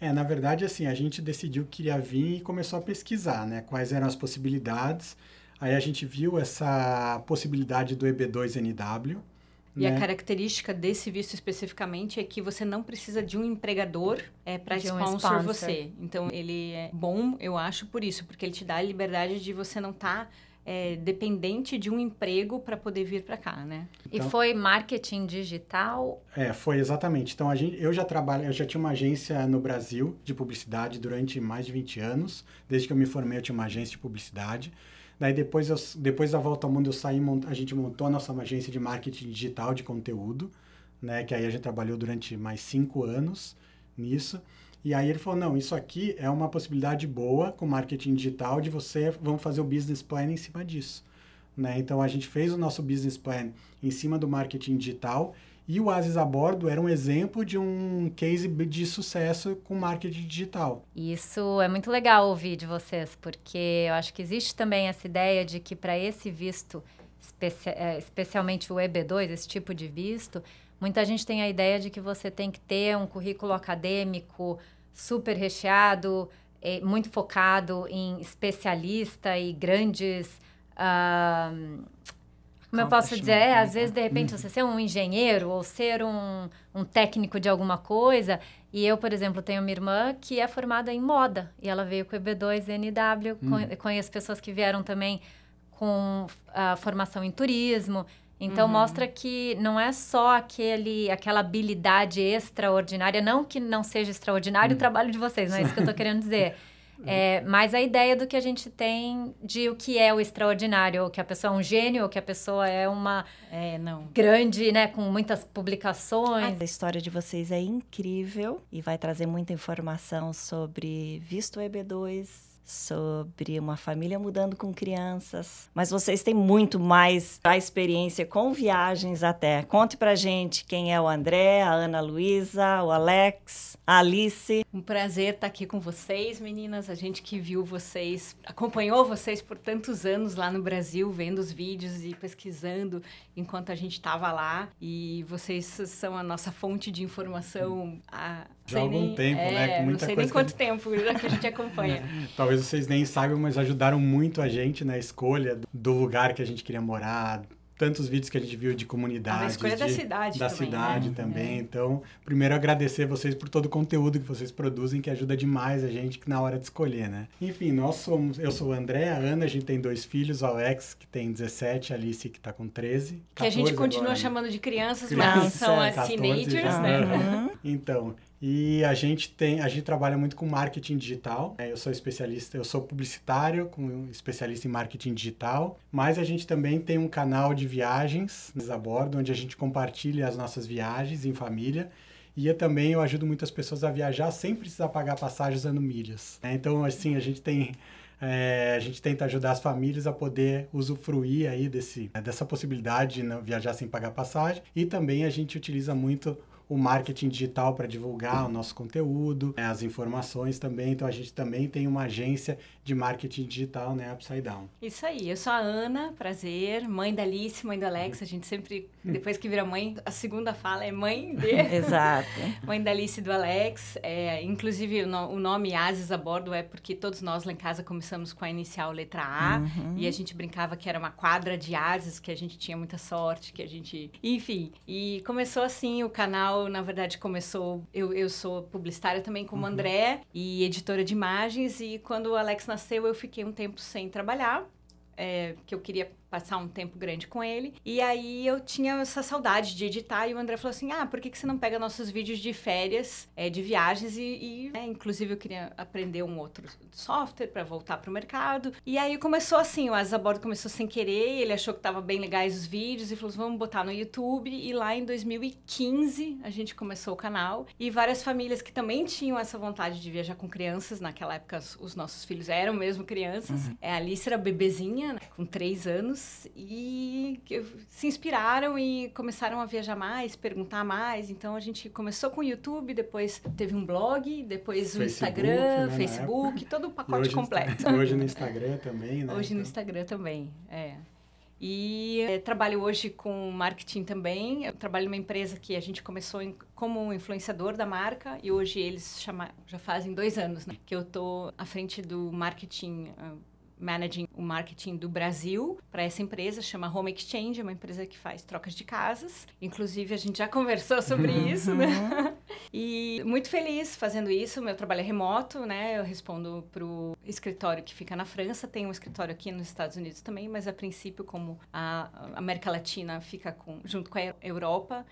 Na verdade, assim, a gente decidiu que queria vir e começou a pesquisar, né? Quais eram as possibilidades. Aí a gente viu essa possibilidade do EB2NW, E a né? característica desse visto especificamente é que você não precisa de um empregador para De um sponsor sponsor. você. Então, ele é bom, eu acho, por isso. Porque ele te dá a liberdade de você não estar dependente de um emprego para poder vir para cá, né? E foi marketing digital? Foi exatamente. Então, eu já tinha uma agência no Brasil de publicidade durante mais de 20 anos. Desde que eu me formei, eu tinha uma agência de publicidade. Daí, depois da volta ao mundo, a gente montou a nossa agência de marketing digital de conteúdo, né? Que aí a gente trabalhou durante mais 5 anos nisso. E aí ele falou, não, isso aqui é uma possibilidade boa com marketing digital vamos fazer o business plan em cima disso. Né? Então, a gente fez o nosso business plan em cima do marketing digital e o Asis a Bordo era um exemplo de um case de sucesso com marketing digital. Isso é muito legal ouvir de vocês, porque eu acho que existe também essa ideia de que para esse visto, especialmente o EB2, esse tipo de visto, muita gente tem a ideia de que você tem que ter um currículo acadêmico super recheado, muito focado em especialista e grandes... como eu posso dizer? Às vezes, de repente, você ser um engenheiro ou ser um técnico de alguma coisa. E eu, por exemplo, tenho uma irmã que é formada em moda. E ela veio com o EB2NW. Conheço pessoas que vieram também com formação em turismo. Então, mostra que não é só aquela habilidade extraordinária. Não que não seja extraordinário o trabalho de vocês, não é isso que eu estou querendo dizer. Mas a ideia do que a gente tem de o que é o extraordinário, ou que a pessoa é um gênio, ou que a pessoa é uma grande, né, com muitas publicações. A história de vocês é incrível e vai trazer muita informação sobre visto EB2, sobre uma família mudando com crianças. Mas vocês têm muito mais a experiência com viagens até. Conte pra gente quem é o André, a Ana Luísa, o Alex, a Alice. Um prazer estar aqui com vocês, meninas. A gente que viu vocês, acompanhou vocês por tantos anos lá no Brasil, vendo os vídeos e pesquisando enquanto a gente estava lá. E vocês são a nossa fonte de informação há algum tempo, né? Com muita não sei nem quanto tempo que a gente acompanha. Talvez vocês nem saibam, mas ajudaram muito a gente na escolha do lugar que a gente queria morar. Tantos vídeos que a gente viu de comunidade. A escolha da cidade da também. Cidade também. Então, primeiro agradecer vocês por todo o conteúdo que vocês produzem, que ajuda demais a gente na hora de escolher, né? Enfim, eu sou o André, a Ana, a gente tem 2 filhos, o Alex, que tem 17, a Alice, que tá com 13. Que a gente continua agora, chamando de crianças, mas são as teenagers, né? Então, e a gente trabalha muito com marketing digital. Eu sou especialista, eu sou publicitário, especialista em marketing digital, mas a gente também tem um canal de viagens a bordo, onde a gente compartilha as nossas viagens em família. E eu ajudo muitas pessoas a viajar sem precisar pagar passagem usando milhas. Então, assim, a gente tenta ajudar as famílias a poder usufruir aí dessa possibilidade de viajar sem pagar passagem. E também a gente utiliza muito o marketing digital para divulgar o nosso conteúdo, as informações também. Então, a gente também tem uma agência de marketing digital, né, Upside Down. Isso aí. Eu sou a Ana, prazer, mãe da Alice, mãe do Alex. A gente sempre, depois que vira mãe, a segunda fala é mãe de... Exato. Mãe da Alice e do Alex. Inclusive, o nome Asis a Bordo é porque todos nós lá em casa começamos com a inicial letra A. E a gente brincava que era uma quadra de ases, que a gente tinha muita sorte, que a gente... Enfim, e começou assim o canal. Na verdade, começou... Eu sou publicitária também como André e editora de imagens. E quando o Alex nasceu, eu fiquei um tempo sem trabalhar. Que eu queria passar um tempo grande com ele. E aí eu tinha essa saudade de editar. E o André falou assim, por que você não pega nossos vídeos de férias, de viagens? Inclusive, eu queria aprender um outro software para voltar pro mercado. E aí começou assim, o Asis a Bordo começou sem querer. Ele achou que tava bem legais os vídeos e falou assim, vamos botar no YouTube. E lá em 2015, a gente começou o canal. E várias famílias que também tinham essa vontade de viajar com crianças. Naquela época, os nossos filhos eram mesmo crianças. A Alice era bebezinha, né, com 3 anos. E se inspiraram e começaram a viajar mais, perguntar mais. Então, a gente começou com o YouTube, depois teve um blog, depois o Instagram, né, Facebook, todo o pacote completo. Hoje no Instagram também, né? Hoje no Instagram também, E trabalho hoje com marketing também. Eu trabalho numa empresa que a gente começou como influenciador da marca e hoje eles já fazem 2 anos, né, que eu tô à frente do marketing, managing o marketing do Brasil para essa empresa, chama Home Exchange, é uma empresa que faz trocas de casas. Inclusive, a gente já conversou sobre isso, né? E muito feliz fazendo isso. Meu trabalho é remoto, né? Eu respondo para o escritório que fica na França. Tem um escritório aqui nos Estados Unidos também, mas a princípio, como a América Latina fica junto com a Europa,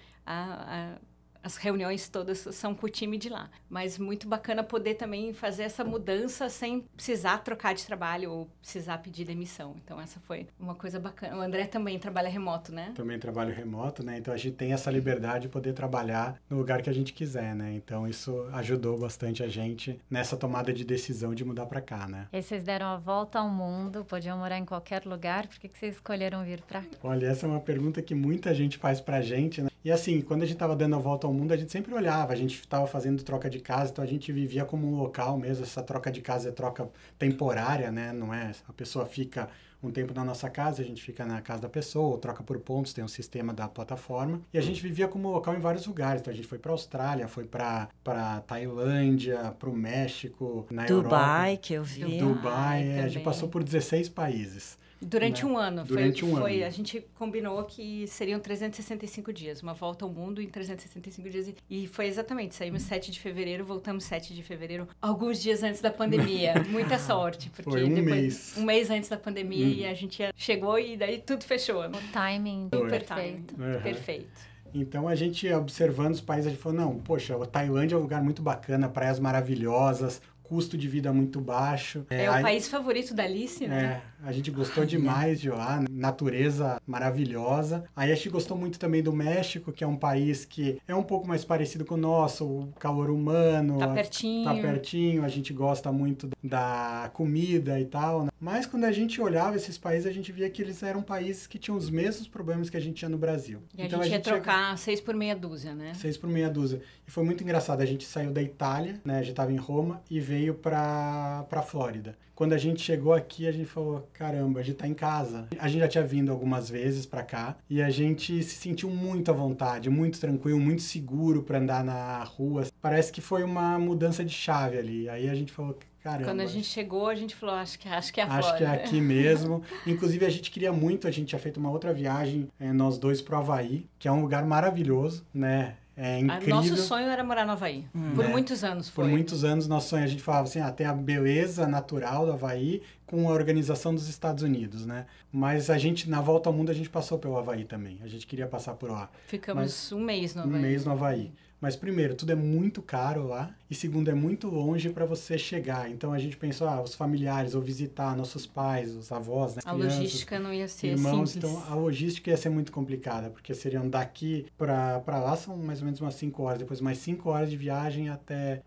as reuniões todas são com o time de lá. Mas muito bacana poder também fazer essa mudança sem precisar trocar de trabalho ou precisar pedir demissão. Então, essa foi uma coisa bacana. O André também trabalha remoto, né? Também trabalho remoto, né? Então, a gente tem essa liberdade de poder trabalhar no lugar que a gente quiser, né? Então, isso ajudou bastante a gente nessa tomada de decisão de mudar para cá, né? E vocês deram a volta ao mundo, podiam morar em qualquer lugar. Por que vocês escolheram vir para cá? Olha, essa é uma pergunta que muita gente faz pra gente, né? E assim, quando a gente estava dando a volta ao mundo, a gente sempre olhava, a gente estava fazendo troca de casa, então a gente vivia como um local mesmo. Essa troca de casa é troca temporária, né? Não é? A pessoa fica um tempo na nossa casa, a gente fica na casa da pessoa, ou troca por pontos, tem um sistema da plataforma. E a gente vivia como local em vários lugares. Então a gente foi para a Austrália, foi para Tailândia, para o México, na Europa. Dubai, que eu vi. Dubai, a gente passou por 16 países. Durante um ano. Durante um ano. A gente combinou que seriam 365 dias, uma volta ao mundo em 365 dias. E foi exatamente, saímos 7 de fevereiro, voltamos 7 de fevereiro, alguns dias antes da pandemia. Muita sorte, porque foi um mês antes da pandemia e a gente chegou e daí tudo fechou. O timing perfeito. Perfeito. Então, a gente observando os países, a gente falou, não, poxa, a Tailândia é um lugar muito bacana, praias maravilhosas, custo de vida muito baixo. É o país favorito da Alice, né? A gente gostou demais de lá, natureza maravilhosa. Aí a gente gostou muito também do México, que é um país que é um pouco mais parecido com o nosso, o calor humano. Tá pertinho. Tá pertinho, a gente gosta muito da comida e tal, né? Mas quando a gente olhava esses países, a gente via que eles eram países que tinham os mesmos problemas que a gente tinha no Brasil. E então, a gente ia trocar 6 por meia dúzia, né? 6 por meia dúzia. E foi muito engraçado, a gente saiu da Itália, né? A gente estava em Roma e veio para Flórida. Quando a gente chegou aqui, a gente falou, caramba, a gente tá em casa. A gente já tinha vindo algumas vezes para cá e a gente se sentiu muito à vontade, muito tranquilo, muito seguro para andar na rua. Parece que foi uma mudança de chave ali. Aí a gente falou, caramba. Quando a gente chegou, a gente falou, acho que é a Flórida. Acho que é aqui mesmo. Inclusive, a gente queria muito, a gente tinha feito uma outra viagem, nós dois pro Havaí, que é um lugar maravilhoso, né? É incrível. Nosso sonho era morar no Havaí. Por muitos anos foi. Por muitos anos, nosso sonho, a gente falava assim, tem a beleza natural do Havaí com a organização dos Estados Unidos, né? Mas a gente, na volta ao mundo, a gente passou pelo Havaí também. A gente queria passar por lá. Ficamos um mês no Havaí. Um mês no Havaí. Mas primeiro, tudo é muito caro lá e segundo, é muito longe para você chegar. Então a gente pensou, os familiares ou visitar nossos pais, os avós, né, a crianças, logística não ia ser irmãos, simples. então a logística ia ser muito complicada, porque seriam daqui para lá são mais ou menos umas 5 horas, depois mais 5 horas de viagem até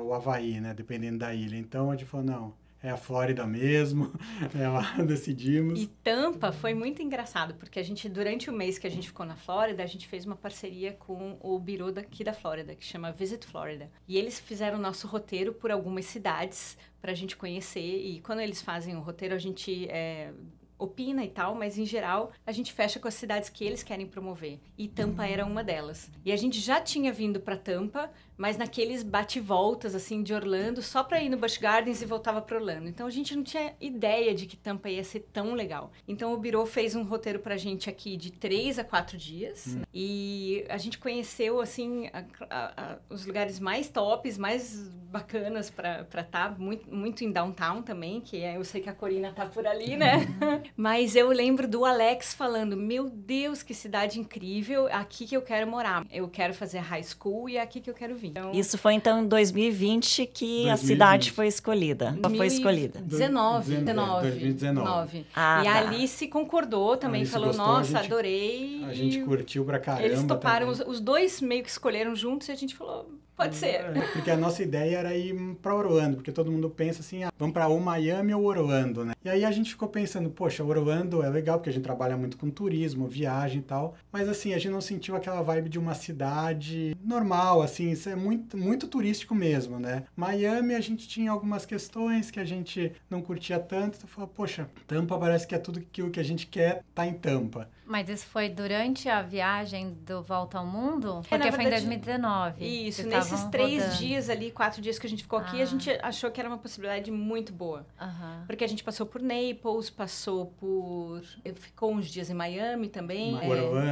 o Havaí, né, dependendo da ilha. Então a gente falou, não, é a Flórida mesmo, lá decidimos. E Tampa foi muito engraçado, porque a gente, durante o mês que a gente ficou na Flórida, a gente fez uma parceria com o Bureau daqui da Flórida, que chama Visit Florida. E eles fizeram o nosso roteiro por algumas cidades para a gente conhecer. E quando eles fazem o roteiro, a gente opina e tal, mas em geral a gente fecha com as cidades que eles querem promover. E Tampa era uma delas. E a gente já tinha vindo para Tampa, mas naqueles bate-voltas, assim, de Orlando, só para ir no Busch Gardens e voltava para Orlando. Então, a gente não tinha ideia de que Tampa ia ser tão legal. Então, o Bureau fez um roteiro pra gente aqui de 3 a 4 dias. E a gente conheceu, assim, os lugares mais tops, mais bacanas pra estar. Muito em downtown também, que eu sei que a Corina tá por ali, né? Mas eu lembro do Alex falando, meu Deus, que cidade incrível, aqui que eu quero morar. Eu quero fazer high school e é aqui que eu quero vir. Então, isso foi, então, em 2020 que a cidade foi escolhida. Foi escolhida. 2019. E a Alice concordou também, falou, nossa, adorei. A gente curtiu pra caramba. Eles toparam, os dois meio que escolheram juntos e a gente falou, Pode ser. Porque a nossa ideia era ir para Orlando, porque todo mundo pensa assim, vamos para ou Miami ou Orlando, né? E aí a gente ficou pensando, poxa, Orlando é legal, porque a gente trabalha muito com turismo, viagem e tal, mas assim, a gente não sentiu aquela vibe de uma cidade normal, assim, isso é muito, muito turístico mesmo, né? Miami a gente tinha algumas questões que a gente não curtia tanto, então falou, poxa, Tampa parece que é tudo aquilo que a gente quer, tá em Tampa. Mas isso foi durante a viagem do Volta ao Mundo? Porque na foi em verdade, 2019. Isso, Vocês nesses estavam 3 rodando. dias ali, 4 dias que a gente ficou aqui, a gente achou que era uma possibilidade muito boa. Aham. Porque a gente passou por Naples, ficou uns dias em Miami também.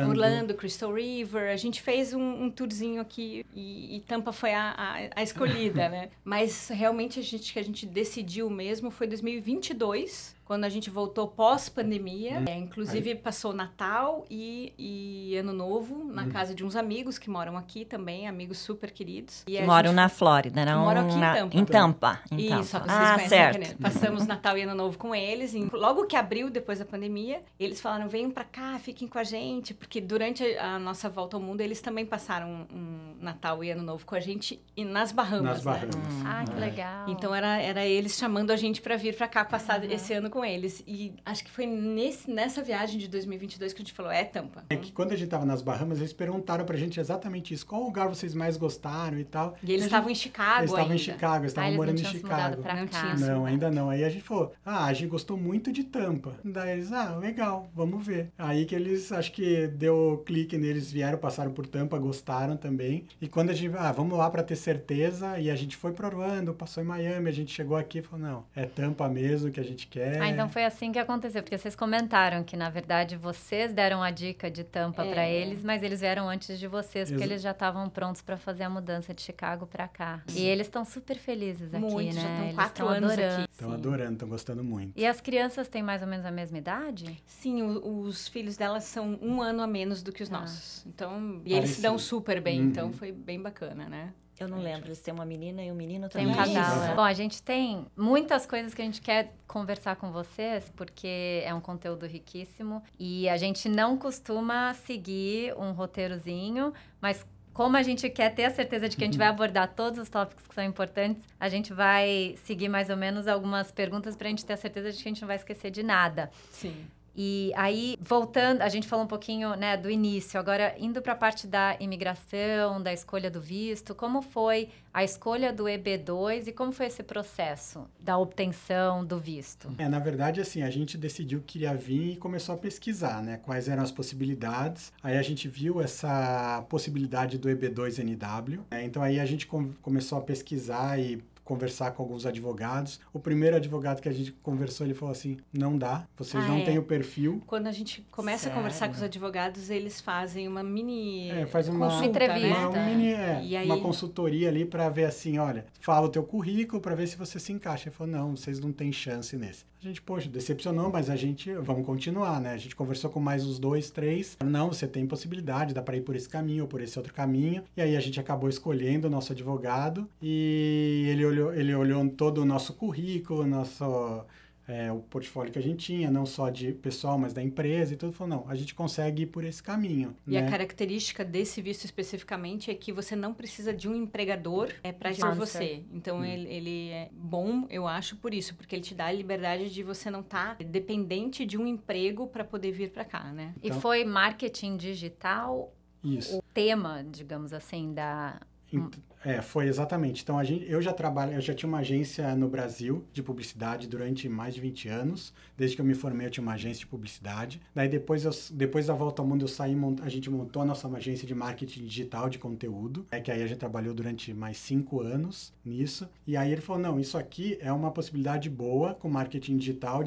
Orlando, Crystal River. A gente fez um tourzinho aqui e Tampa foi a escolhida, né? Mas realmente que a gente decidiu mesmo foi 2022. Quando a gente voltou pós-pandemia, inclusive passou Natal e Ano Novo na casa de uns amigos que moram aqui também, amigos super queridos. E Que moram na Flórida, não? Moram aqui em Tampa. Isso, só pra vocês conhecem. Passamos Natal e Ano Novo com eles. E logo que abriu, depois da pandemia, eles falaram, venham pra cá, fiquem com a gente. Porque durante a nossa volta ao mundo, eles também passaram um Natal e Ano Novo com a gente nas Bahamas. Nas Bahamas. Ah, que legal. Então era eles chamando a gente pra vir pra cá passar esse ano com eles. E acho que foi nessa viagem de 2022 que a gente falou, Tampa. É que quando a gente tava nas Bahamas, eles perguntaram pra gente exatamente isso, qual lugar vocês mais gostaram e tal. E eles estavam em Chicago Eles estavam ainda. em Chicago, eles estavam morando em Chicago. Pra cá. Não, ainda não. Aí a gente falou, a gente gostou muito de Tampa. Daí eles, legal, vamos ver. Aí que eles, acho que deu clique neles, vieram, passaram por Tampa, gostaram também. E quando a gente, vamos lá pra ter certeza, e a gente foi pra Orlando, passou em Miami, a gente chegou aqui e falou, não, é Tampa mesmo que a gente quer. Então foi assim que aconteceu, porque vocês comentaram que, na verdade, vocês deram a dica de Tampa para eles, mas eles vieram antes de vocês, porque eles já estavam prontos para fazer a mudança de Chicago para cá. E eles estão super felizes aqui, muito, né? já estão eles 4 anos adorando. aqui. Estão adorando, estão gostando muito. E as crianças têm mais ou menos a mesma idade? Sim, os filhos delas são 1 ano a menos do que os nossos. Então, e eles se dão super bem, então foi bem bacana, né? Eu não lembro, eles têm uma menina e um menino Tem também. um casal. Bom, a gente tem muitas coisas que a gente quer conversar com vocês, porque é um conteúdo riquíssimo e a gente não costuma seguir um roteirozinho, mas como a gente quer ter a certeza de que a gente vai abordar todos os tópicos que são importantes, a gente vai seguir mais ou menos algumas perguntas para a gente ter a certeza de que a gente não vai esquecer de nada. Sim. E aí, voltando, a gente falou um pouquinho, né, do início. Agora, indo para a parte da imigração, da escolha do visto, como foi a escolha do EB2 e como foi esse processo da obtenção do visto? Na verdade, assim, a gente decidiu que queria vir e começou a pesquisar, né, quais eram as possibilidades. Aí a gente viu essa possibilidade do EB2NW, né, então aí a gente começou a pesquisar e conversar com alguns advogados. O primeiro advogado que a gente conversou, ele falou assim, não dá, vocês não têm o perfil. Quando a gente começa a conversar com os advogados, eles fazem uma mini faz uma entrevista. Uma consultoria ali para ver assim, olha, fala o teu currículo para ver se você se encaixa. Ele falou, não, vocês não têm chance nesse. A gente, poxa, decepcionou, mas vamos continuar, né? A gente conversou com mais uns 2, 3. Não, você tem possibilidade, dá para ir por esse caminho ou por esse outro caminho. E aí a gente acabou escolhendo o nosso advogado e ele olhou todo o nosso currículo, o portfólio que a gente tinha, não só de pessoal, mas da empresa e tudo. Falou, não, a gente consegue ir por esse caminho. E a característica desse visto especificamente é que você não precisa de um empregador para agir por você. Então, ele é bom, eu acho, por isso, porque ele te dá a liberdade de você não estar dependente de um emprego para poder vir para cá, né? Então, e foi marketing digital isso. O tema, digamos assim, da... Foi exatamente. Então, eu já tinha uma agência no Brasil de publicidade durante mais de 20 anos. Desde que eu me formei, eu tinha uma agência de publicidade. Daí, depois da volta ao mundo, a gente montou a nossa agência de marketing digital de conteúdo, que aí a gente trabalhou durante mais 5 anos nisso. E aí ele falou, não, isso aqui é uma possibilidade boa com marketing digital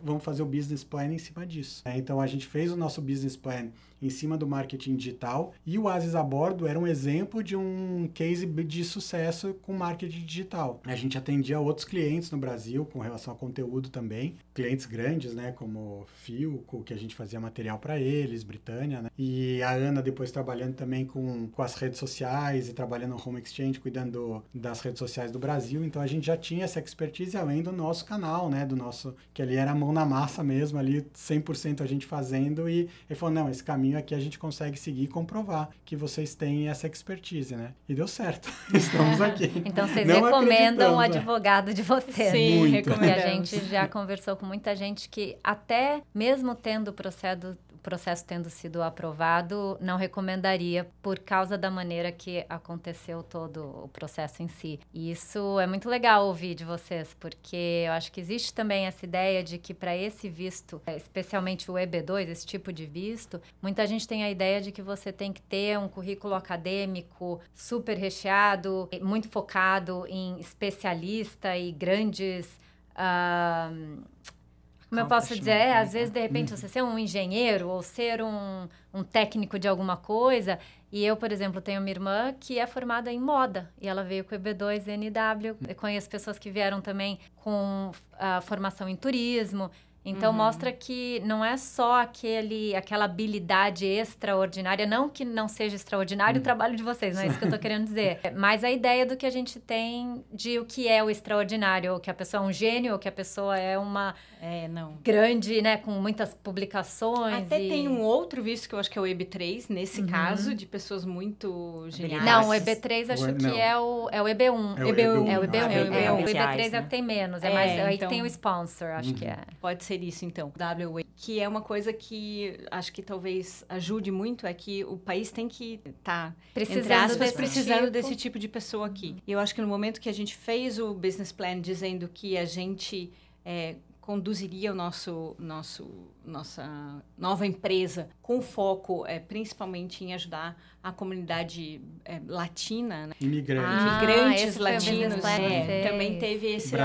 vamos fazer o business plan em cima disso. Então, a gente fez o nosso business plan em cima do marketing digital e o Asis a Bordo era um exemplo de um case de sucesso com marketing digital. A gente atendia outros clientes no Brasil com relação a conteúdo também, clientes grandes, né, como Philco, que a gente fazia material para eles, Britânia, né, e a Ana depois trabalhando também com as redes sociais e trabalhando no Home Exchange, cuidando das redes sociais do Brasil, então a gente já tinha essa expertise além do nosso canal, né, que ali era a mão na massa mesmo, ali 100% a gente fazendo, e ele falou, não, esse caminho caminho aqui a gente consegue seguir e comprovar que vocês têm essa expertise, né? E deu certo. Estamos aqui. Então, vocês Não recomendam o acreditamos, né? advogado de vocês. Sim, Muito. Porque a recomendamos. gente já conversou com muita gente que até mesmo tendo o processo tendo sido aprovado, não recomendaria por causa da maneira que aconteceu todo o processo em si. E isso é muito legal ouvir de vocês, porque eu acho que existe também essa ideia de que para esse visto, especialmente o EB2, esse tipo de visto, muita gente tem a ideia de que você tem que ter um currículo acadêmico super recheado, muito focado em especialista e grandes... Como eu posso dizer, às vezes, de repente, você ser um engenheiro ou ser um técnico de alguma coisa. E eu, por exemplo, tenho uma irmã que é formada em moda. E ela veio com o EB2 NW. Eu conheço pessoas que vieram também com formação em turismo. Então, mostra que não é só aquela habilidade extraordinária, não que não seja extraordinário o trabalho de vocês, não é isso que eu tô querendo dizer. Mas a ideia do que a gente tem de o que é o extraordinário, ou que a pessoa é um gênio, ou que a pessoa é uma grande, né, com muitas publicações. Até tem um outro visto que eu acho que é o EB3, nesse caso, de pessoas muito geniais. Não, o EB3 acho que é o EB1. É o EB1. É o EB1. O Especiais, EB3 é o que tem menos, mais aí que tem o sponsor, acho que é. Pode ser isso, então. WA, que é uma coisa que acho que talvez ajude muito, é que o país tem que estar, precisando desse tipo de pessoa aqui. E eu acho que no momento que a gente fez o business plan dizendo que a gente conduziria o nossa nova empresa com foco principalmente em ajudar a comunidade latina, né? Imigrantes latinos, também teve esse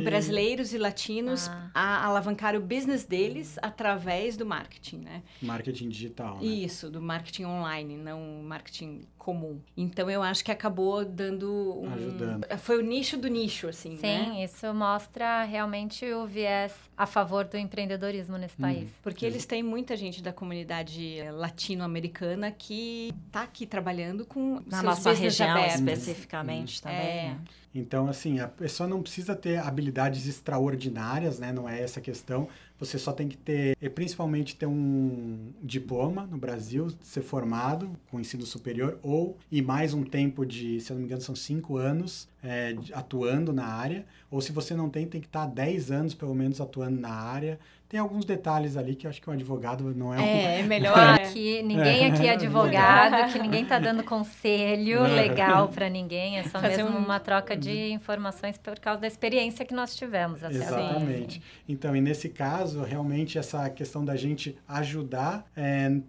brasileiros e latinos a alavancar o business deles através do marketing, né? Marketing digital, né? Isso, do marketing online, não marketing comum. Então, eu acho que acabou dando ajudando. Foi o nicho do nicho, assim, né? Sim, isso mostra realmente o viés a favor do empreendedorismo nesse país. Porque eles têm muita gente da comunidade latino-americana que está aqui trabalhando com na seus nossa business região abertos. especificamente também. Né? Então, assim, a pessoa não precisa ter habilidades extraordinárias, né? Não é essa a questão. Você só tem que ter, principalmente, ter um diploma no Brasil, ser formado com ensino superior e mais um tempo de, se eu não me engano, são 5 anos atuando na área. Ou se você não tem que estar 10 anos, pelo menos, atuando na área. Tem alguns detalhes ali que eu acho que um advogado não é É melhor. Aqui, ninguém aqui é advogado, que ninguém está dando conselho legal para ninguém. É só mesmo uma troca de informações por causa da experiência que nós tivemos até agora. Exatamente. Então, e nesse caso, realmente, essa questão da gente ajudar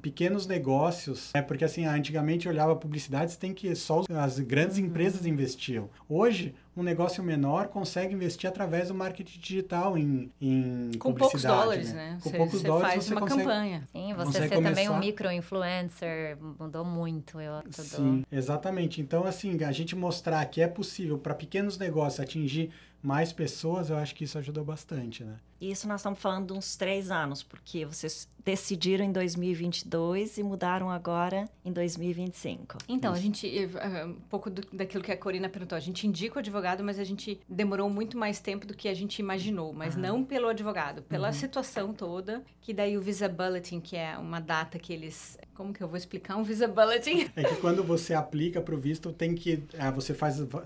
pequenos negócios, porque assim, antigamente eu olhava publicidades, tem que só as grandes empresas investiam. Hoje, um negócio menor consegue investir através do marketing digital em com publicidade. poucos dólares, né? Com poucos dólares faz você uma consegue... campanha. Sim, você ser também um micro-influencer mudou muito. Sim, exatamente. Então, assim, a gente mostrar que é possível para pequenos negócios atingir mais pessoas, eu acho que isso ajudou bastante, né? Isso nós estamos falando de uns 3 anos, porque vocês decidiram em 2022 e mudaram agora em 2025. Então, a gente, um pouco daquilo que a Corina perguntou, a gente indica o advogado, mas a gente demorou muito mais tempo do que a gente imaginou, mas não pelo advogado, pela situação toda, que daí o Visa Bulletin, que é uma data que eles... Como que eu vou explicar um Visa Bulletin? É que quando você aplica para o visto, tem que...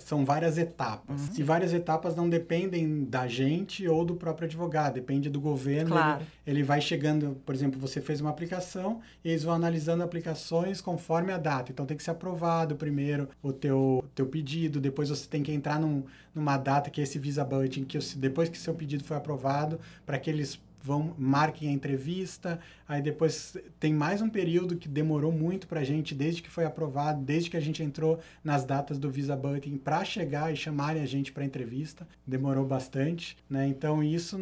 são várias etapas. E várias etapas não dependem da gente ou do próprio advogado, depende do governo. Claro. Ele vai chegando, por exemplo, você fez uma aplicação e eles vão analisando aplicações conforme a data. Então, tem que ser aprovado primeiro o teu pedido, depois você tem que entrar numa data que é esse Visa Bulletin, que depois que seu pedido foi aprovado, para que eles marquem a entrevista, aí depois tem mais um período que demorou muito pra gente, desde que foi aprovado, desde que a gente entrou nas datas do Visa Bulletin para chegar e chamarem a gente para entrevista, demorou bastante, né? Então isso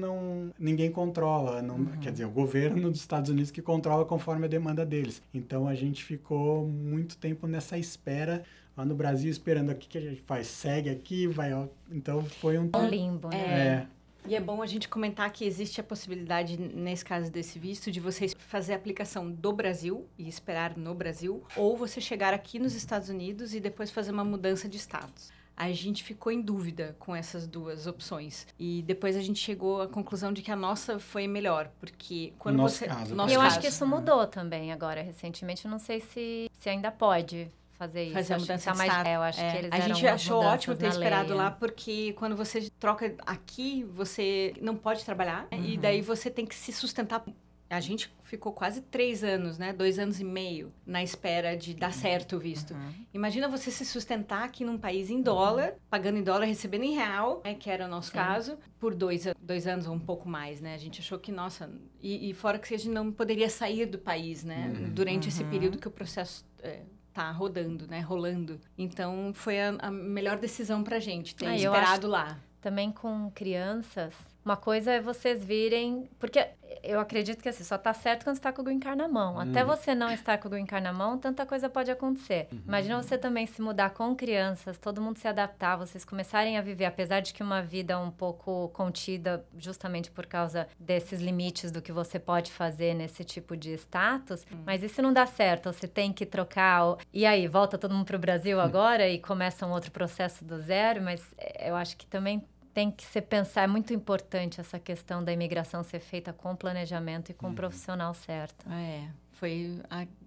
ninguém controla, quer dizer, o governo dos Estados Unidos que controla conforme a demanda deles. Então a gente ficou muito tempo nessa espera, lá no Brasil esperando aqui que a gente faz, segue aqui, vai, ó. Então foi um limbo, né? E é bom a gente comentar que existe a possibilidade, nesse caso desse visto, de você fazer a aplicação do Brasil e esperar no Brasil, ou você chegar aqui nos Estados Unidos e depois fazer uma mudança de status. a gente ficou em dúvida com essas duas opções. E depois a gente chegou à conclusão de que a nossa foi melhor, porque quando Nosso você... caso, nosso eu caso. acho que isso mudou também agora, recentemente. Eu não sei se ainda pode fazer isso. Fazer a Acho que mudança tá de mais, estado. eu acho que eles A deram gente umas achou mudanças ótimo ter na esperado lei, lá, porque quando você troca aqui, você não pode trabalhar, e daí você tem que se sustentar. A gente ficou quase 3 anos, né? 2 anos e meio na espera de dar certo o visto. Imagina você se sustentar aqui num país em dólar, pagando em dólar, recebendo em real, né? Que era o nosso caso, por 2 anos ou um pouco mais, né? A gente achou que, nossa... E fora que a gente não poderia sair do país, né? Durante esse período que o processo... tá rodando, né? Rolando. Então, foi a melhor decisão pra gente, ter esperado lá. Também com crianças, uma coisa é vocês virem... Porque eu acredito que assim, só tá certo quando você tá com o green card na mão. Até você não estar com o green card na mão, tanta coisa pode acontecer. Imagina você também se mudar com crianças, todo mundo se adaptar, vocês começarem a viver, apesar de que uma vida um pouco contida, justamente por causa desses limites do que você pode fazer nesse tipo de status. Mas e se não dá certo? Você tem que trocar... E aí, volta todo mundo pro Brasil agora e começa um outro processo do zero? Mas eu acho que também... tem que se pensar, é muito importante essa questão da imigração ser feita com planejamento e com um profissional certo.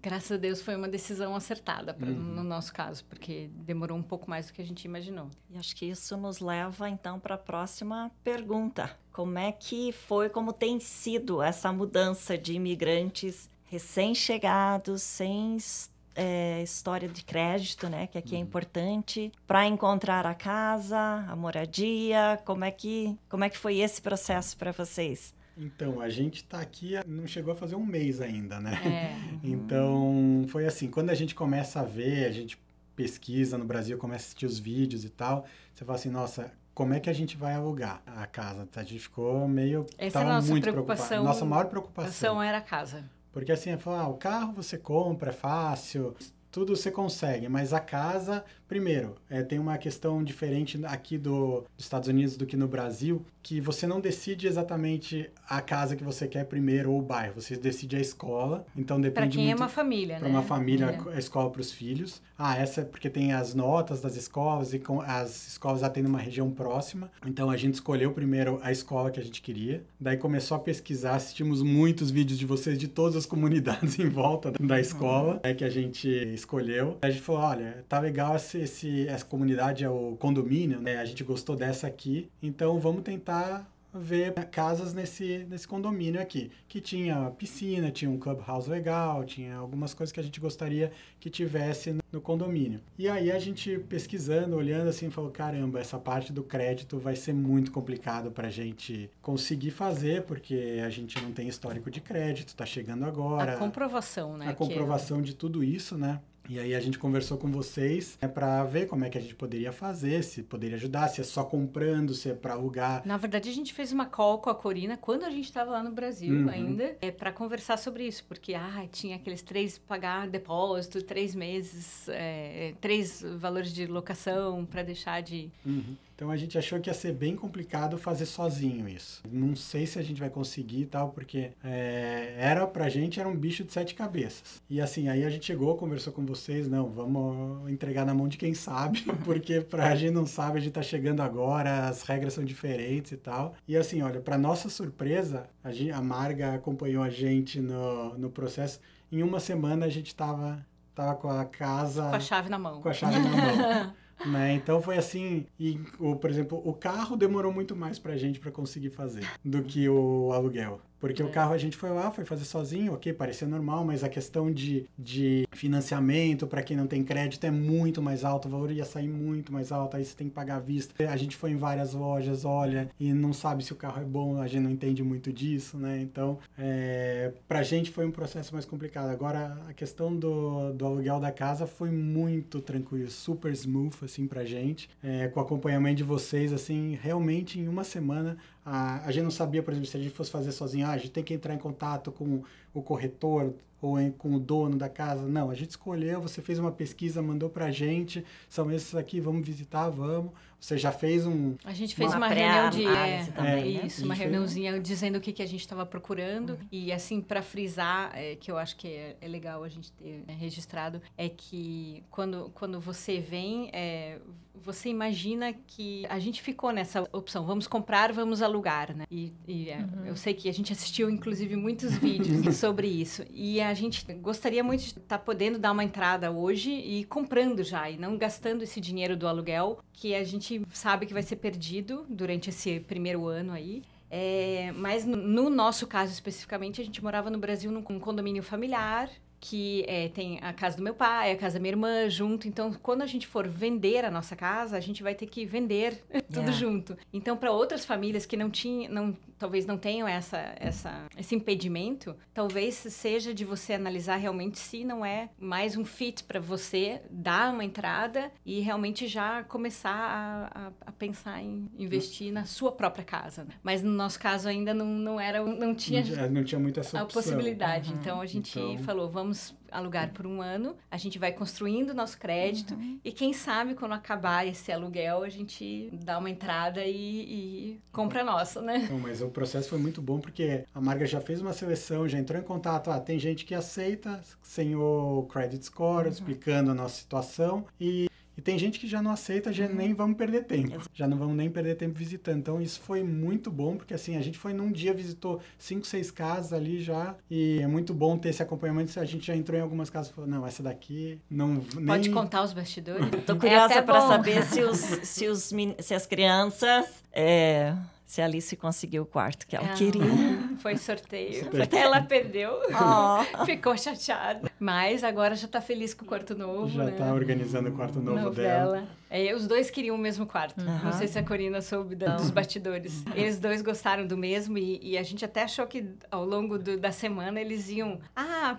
Graças a Deus foi uma decisão acertada no nosso caso, porque demorou um pouco mais do que a gente imaginou. E acho que isso nos leva, então, para a próxima pergunta. Como é que foi, como tem sido essa mudança de imigrantes recém-chegados, sem história de crédito, né, que aqui é importante, para encontrar a casa, a moradia, como é que foi esse processo para vocês? Então, a gente tá aqui, não chegou a fazer um mês ainda, né? Então, foi assim, quando a gente começa a ver, a gente pesquisa no Brasil, começa a assistir os vídeos e tal, você fala assim, nossa, como é que a gente vai alugar a casa? A gente ficou meio... Essa é a nossa preocupação. Nossa maior preocupação era a casa. Porque assim, o carro você compra, é fácil, tudo você consegue, mas a casa, primeiro, tem uma questão diferente aqui dos Estados Unidos do que no Brasil, que você não decide exatamente a casa que você quer primeiro ou o bairro, você decide a escola, então depende muito... Para quem é uma família, né? Para uma família, a escola para os filhos. Essa é porque tem as notas das escolas e as escolas atendem uma região próxima, então a gente escolheu primeiro a escola que a gente queria, daí começou a pesquisar, assistimos muitos vídeos de vocês de todas as comunidades em volta da escola, que a gente escolheu. A gente falou, olha, tá legal essa comunidade, é o condomínio, né? A gente gostou dessa aqui, então vamos tentar ver casas nesse condomínio aqui, que tinha piscina, tinha um clubhouse legal, tinha algumas coisas que a gente gostaria que tivesse no condomínio. E aí a gente pesquisando, olhando assim, falou, caramba, essa parte do crédito vai ser muito complicado pra gente conseguir fazer, porque a gente não tem histórico de crédito, tá chegando agora. A comprovação, né? A comprovação de tudo isso, né? E aí a gente conversou com vocês para ver como é que a gente poderia fazer, se poderia ajudar, se é só comprando, se é para alugar. Na verdade, a gente fez uma call com a Corina quando a gente estava lá no Brasil ainda, para conversar sobre isso, porque tinha aqueles 3 pagar depósito, 3 meses, 3 valores de locação para deixar de... Então a gente achou que ia ser bem complicado fazer sozinho isso. Não sei se a gente vai conseguir e tal, porque pra gente era um bicho de 7 cabeças. E assim, aí a gente chegou, conversou com vocês, não, vamos entregar na mão de quem sabe, porque pra gente não sabe, a gente tá chegando agora, as regras são diferentes e tal. E assim, olha, pra nossa surpresa, a Marga acompanhou a gente no processo. Em uma semana a gente tava com a casa... Com a chave na mão. Com a chave na mão. Né? Então foi assim, por exemplo, o carro demorou muito mais pra gente pra conseguir fazer do que o aluguel. Porque o carro a gente foi lá, foi fazer sozinho, ok, parecia normal, mas a questão de financiamento para quem não tem crédito é muito mais alto, o valor ia sair muito mais alto, aí você tem que pagar à vista. A gente foi em várias lojas, olha, e não sabe se o carro é bom, a gente não entende muito disso, né? Então, pra gente foi um processo mais complicado. Agora, a questão do aluguel da casa foi muito tranquilo, super smooth, assim, pra gente. Com o acompanhamento de vocês, assim, realmente em uma semana... A gente não sabia, por exemplo, se a gente fosse fazer sozinho, a gente tem que entrar em contato com o corretor ou com o dono da casa. Não, a gente escolheu, você fez uma pesquisa, mandou pra gente, são esses aqui, vamos visitar, vamos. Você já fez A gente fez uma reunião de... também, isso, uma reuniãozinha dizendo o que a gente estava procurando. E assim, para frisar, que eu acho que é legal a gente ter registrado, é que quando você vem, você imagina que a gente ficou nessa opção, vamos comprar, vamos alugar, né? Eu sei que a gente assistiu, inclusive, muitos vídeos sobre isso. E a gente gostaria muito de estar podendo dar uma entrada hoje e comprando já, e não gastando esse dinheiro do aluguel, que a gente sabe que vai ser perdido durante esse primeiro ano aí. Mas no nosso caso especificamente, a gente morava no Brasil num condomínio familiar, que tem a casa do meu pai, a casa da minha irmã junto. Então, quando a gente for vender a nossa casa, a gente vai ter que vender tudo junto. Então, para outras famílias que talvez não tenham esse impedimento, talvez seja de você analisar realmente se não é mais um fit para você dar uma entrada e realmente já começar a pensar em investir na sua própria casa. Mas no nosso caso ainda não tinha muito essa opção. A possibilidade. Então, a gente falou, vamos alugar por um ano, a gente vai construindo nosso crédito e quem sabe quando acabar esse aluguel a gente dá uma entrada e compra a nossa, né? Não, mas o processo foi muito bom porque a Marga já fez uma seleção, já entrou em contato, tem gente que aceita sem o credit score, explicando a nossa situação e tem gente que já não aceita, já nem vamos perder tempo. Já não vamos nem perder tempo visitando. Então, isso foi muito bom, porque assim, a gente foi num dia, visitou 5, 6 casas ali já, e é muito bom ter esse acompanhamento. A gente já entrou em algumas casas e falou, não, essa daqui não... Pode contar os bastidores? Tô curiosa para saber se as crianças... Se a Alice conseguiu o quarto que ela queria. Foi sorteio. Ela perdeu. Ficou chateada. Mas agora já tá feliz com o quarto novo, Já tá organizando o quarto novo dela. Os dois queriam o mesmo quarto. Não sei se a Corina soube dos bastidores. Eles dois gostaram do mesmo e a gente até achou que ao longo da semana eles iam...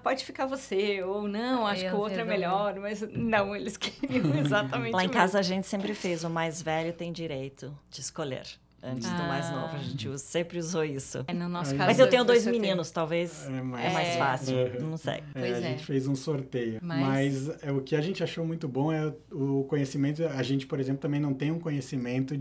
pode ficar você. Ou não, acho que o outro é melhor. Mas não, eles queriam exatamente Lá em casa a gente sempre fez. O mais velho tem direito de escolher. Antes do mais novo, a gente sempre usou isso. No nosso caso, mas eu tenho 2 meninos, talvez é mais fácil, não sei. A gente fez um sorteio. Mas o que a gente achou muito bom é o conhecimento. A gente, por exemplo, também não tem um conhecimento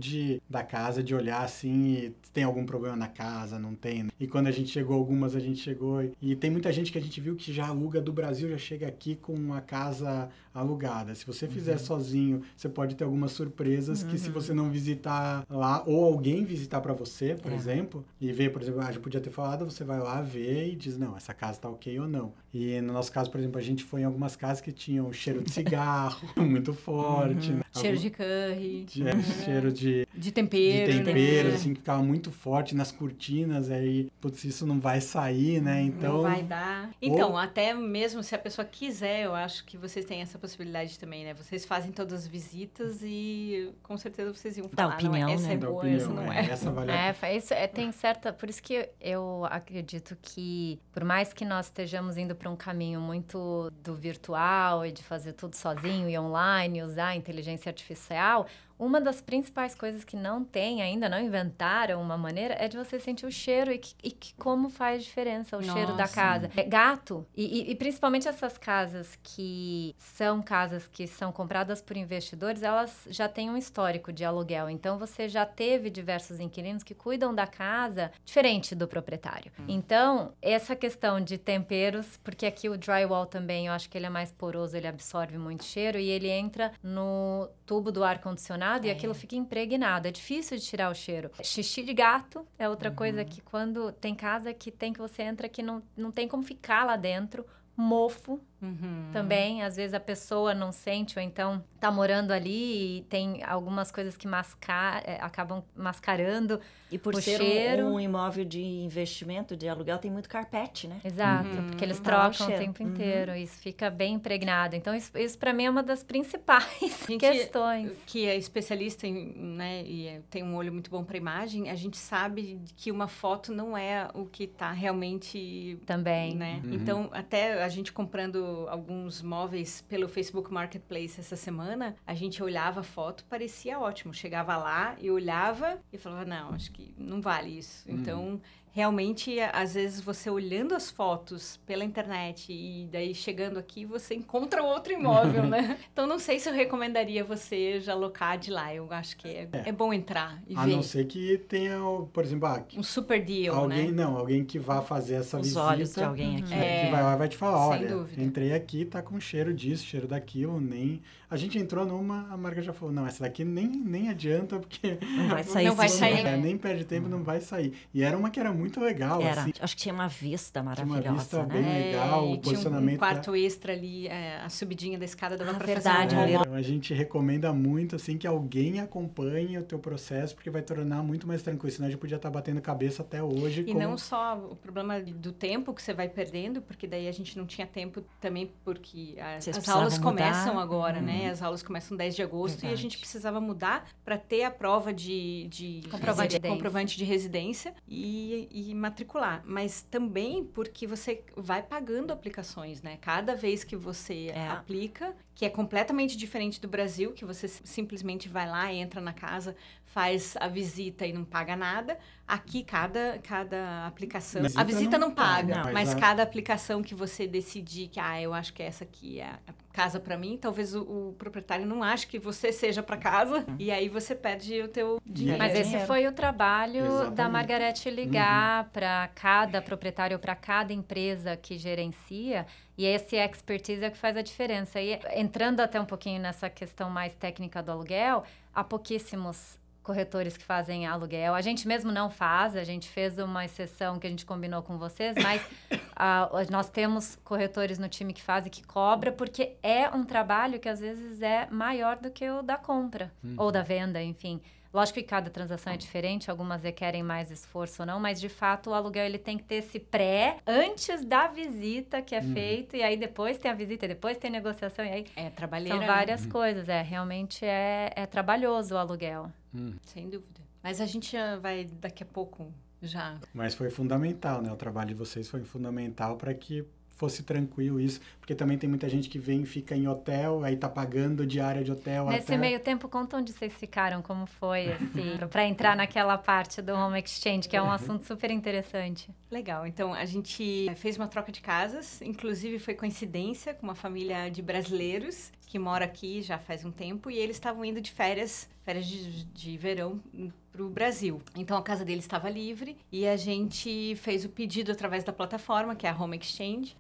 da casa, de olhar assim, e tem algum problema na casa, não tem. E quando a gente chegou, a gente chegou. E tem muita gente que a gente viu que já aluga do Brasil, já chega aqui com uma casa alugada. Se você fizer sozinho, você pode ter algumas surpresas que se você não visitar lá, ou alguém visitar para você, por exemplo, e ver, por exemplo, a gente podia ter falado, você vai lá ver e diz, não, essa casa tá ok ou não. E no nosso caso, por exemplo, a gente foi em algumas casas que tinham cheiro de cigarro muito forte. Né? Cheiro de curry. Cheiro de tempero. De tempero, assim, que ficava muito forte nas cortinas, aí, putz, isso não vai sair, né? Então... Não vai dar. Então, até mesmo se a pessoa quiser, eu acho que vocês têm essa possibilidade também, né? Vocês fazem todas as visitas e com certeza vocês iam falar, opinião, essa né? é boa, essa não é. Essa vale tem certa... Por isso que eu acredito que, por mais que nós estejamos indo para um caminho muito do virtual e de fazer tudo sozinho e online, usar a inteligência artificial, uma das principais coisas que ainda não inventaram uma maneira, é de você sentir o cheiro e que como faz diferença o cheiro da casa. Gato, e principalmente essas casas que são compradas por investidores, elas já têm um histórico de aluguel. Então, você já teve diversos inquilinos que cuidam da casa diferente do proprietário. Então, essa questão de temperos, porque aqui o drywall também, eu acho que ele é mais poroso, ele absorve muito cheiro e ele entra no tubo do ar-condicionado e aquilo fica impregnado. É difícil de tirar o cheiro. Xixi de gato é outra coisa que quando tem casa que você entra que não tem como ficar lá dentro. Mofo também, às vezes a pessoa não sente, ou então tá morando ali e tem algumas coisas que acabam mascarando. E por o ser cheiro. Um imóvel de investimento, de aluguel, tem muito carpete, né? Exato, porque eles trocam o tempo inteiro, isso fica bem impregnado. Então, isso para mim é uma das principais questões. Que é especialista né, e tem um olho muito bom para imagem, a gente sabe que uma foto não é o que tá realmente... Também. Né? Então, até a gente comprando alguns móveis pelo Facebook Marketplace essa semana, a gente olhava a foto, parecia ótimo. Chegava lá e olhava e falava, não, acho que não vale isso. Então, realmente, às vezes, você olhando as fotos pela internet e daí chegando aqui, você encontra outro imóvel, né? Então, não sei se eu recomendaria você já alocar de lá. Eu acho que é bom entrar e ver. A não ser que tenha, por exemplo, um super deal, alguém, né? alguém que vá fazer essa Os visita. olhos de alguém aqui. Que vai te falar, sem olha, dúvida. entrei aqui, tá com cheiro disso, cheiro daquilo, nem... A gente entrou numa, a Marga já falou, não, essa daqui nem adianta, porque... Não vai sair. Não vai sair. Nem perde tempo, não vai sair. E era uma que era muito legal, assim. Acho que tinha uma vista Tinha maravilhosa, uma vista né? bem legal, e o posicionamento... tinha um quarto extra ali, a subidinha da escada dava pra verdade, fazer Então, a gente recomenda muito, assim, que alguém acompanhe o teu processo, porque vai tornar muito mais tranquilo. Senão a gente podia estar batendo cabeça até hoje. E não só o problema do tempo que você vai perdendo, porque daí a gente não tinha tempo também, porque as aulas começam agora, né? As aulas começam 10 de agosto e a gente precisava mudar para ter a prova de comprovante de residência e matricular. Mas também porque você vai pagando aplicações, né? Cada vez que você aplica, que é completamente diferente do Brasil, que você simplesmente vai lá, entra na casa, faz a visita e não paga nada. Aqui, cada aplicação... A visita não paga, mas cada aplicação que você decidir que, eu acho que essa aqui é a casa para mim, talvez o proprietário não ache que você seja para casa, e aí você perde o teu dinheiro. Mas esse foi o trabalho da Margarete ligar para cada proprietário, para cada empresa que gerencia, e esse expertise é que faz a diferença. E entrando até um pouquinho nessa questão mais técnica do aluguel, há pouquíssimos corretores que fazem aluguel. A gente mesmo não faz, a gente fez uma exceção que a gente combinou com vocês, mas nós temos corretores no time que fazem, que cobra, porque é um trabalho que às vezes é maior do que o da compra ou da venda, enfim. Lógico que cada transação é diferente, algumas requerem mais esforço ou não, mas de fato o aluguel ele tem que ter esse antes da visita que é feito, e aí depois tem a visita, e depois tem negociação, e aí trabalheira, são várias coisas, realmente é trabalhoso o aluguel. Sem dúvida. Mas a gente vai daqui a pouco já... Mas foi fundamental, né? O trabalho de vocês foi fundamental para que fosse tranquilo isso, porque também tem muita gente que vem e fica em hotel, aí tá pagando diária de hotel. Nesse meio tempo, conta onde vocês ficaram, como foi, assim, para entrar naquela parte do Home Exchange, que é um assunto super interessante. Legal, então a gente fez uma troca de casas, inclusive foi coincidência com uma família de brasileiros que mora aqui já faz um tempo, e eles estavam indo de férias de verão para o Brasil. Então a casa deles estava livre e a gente fez o pedido através da plataforma, que é a Home Exchange.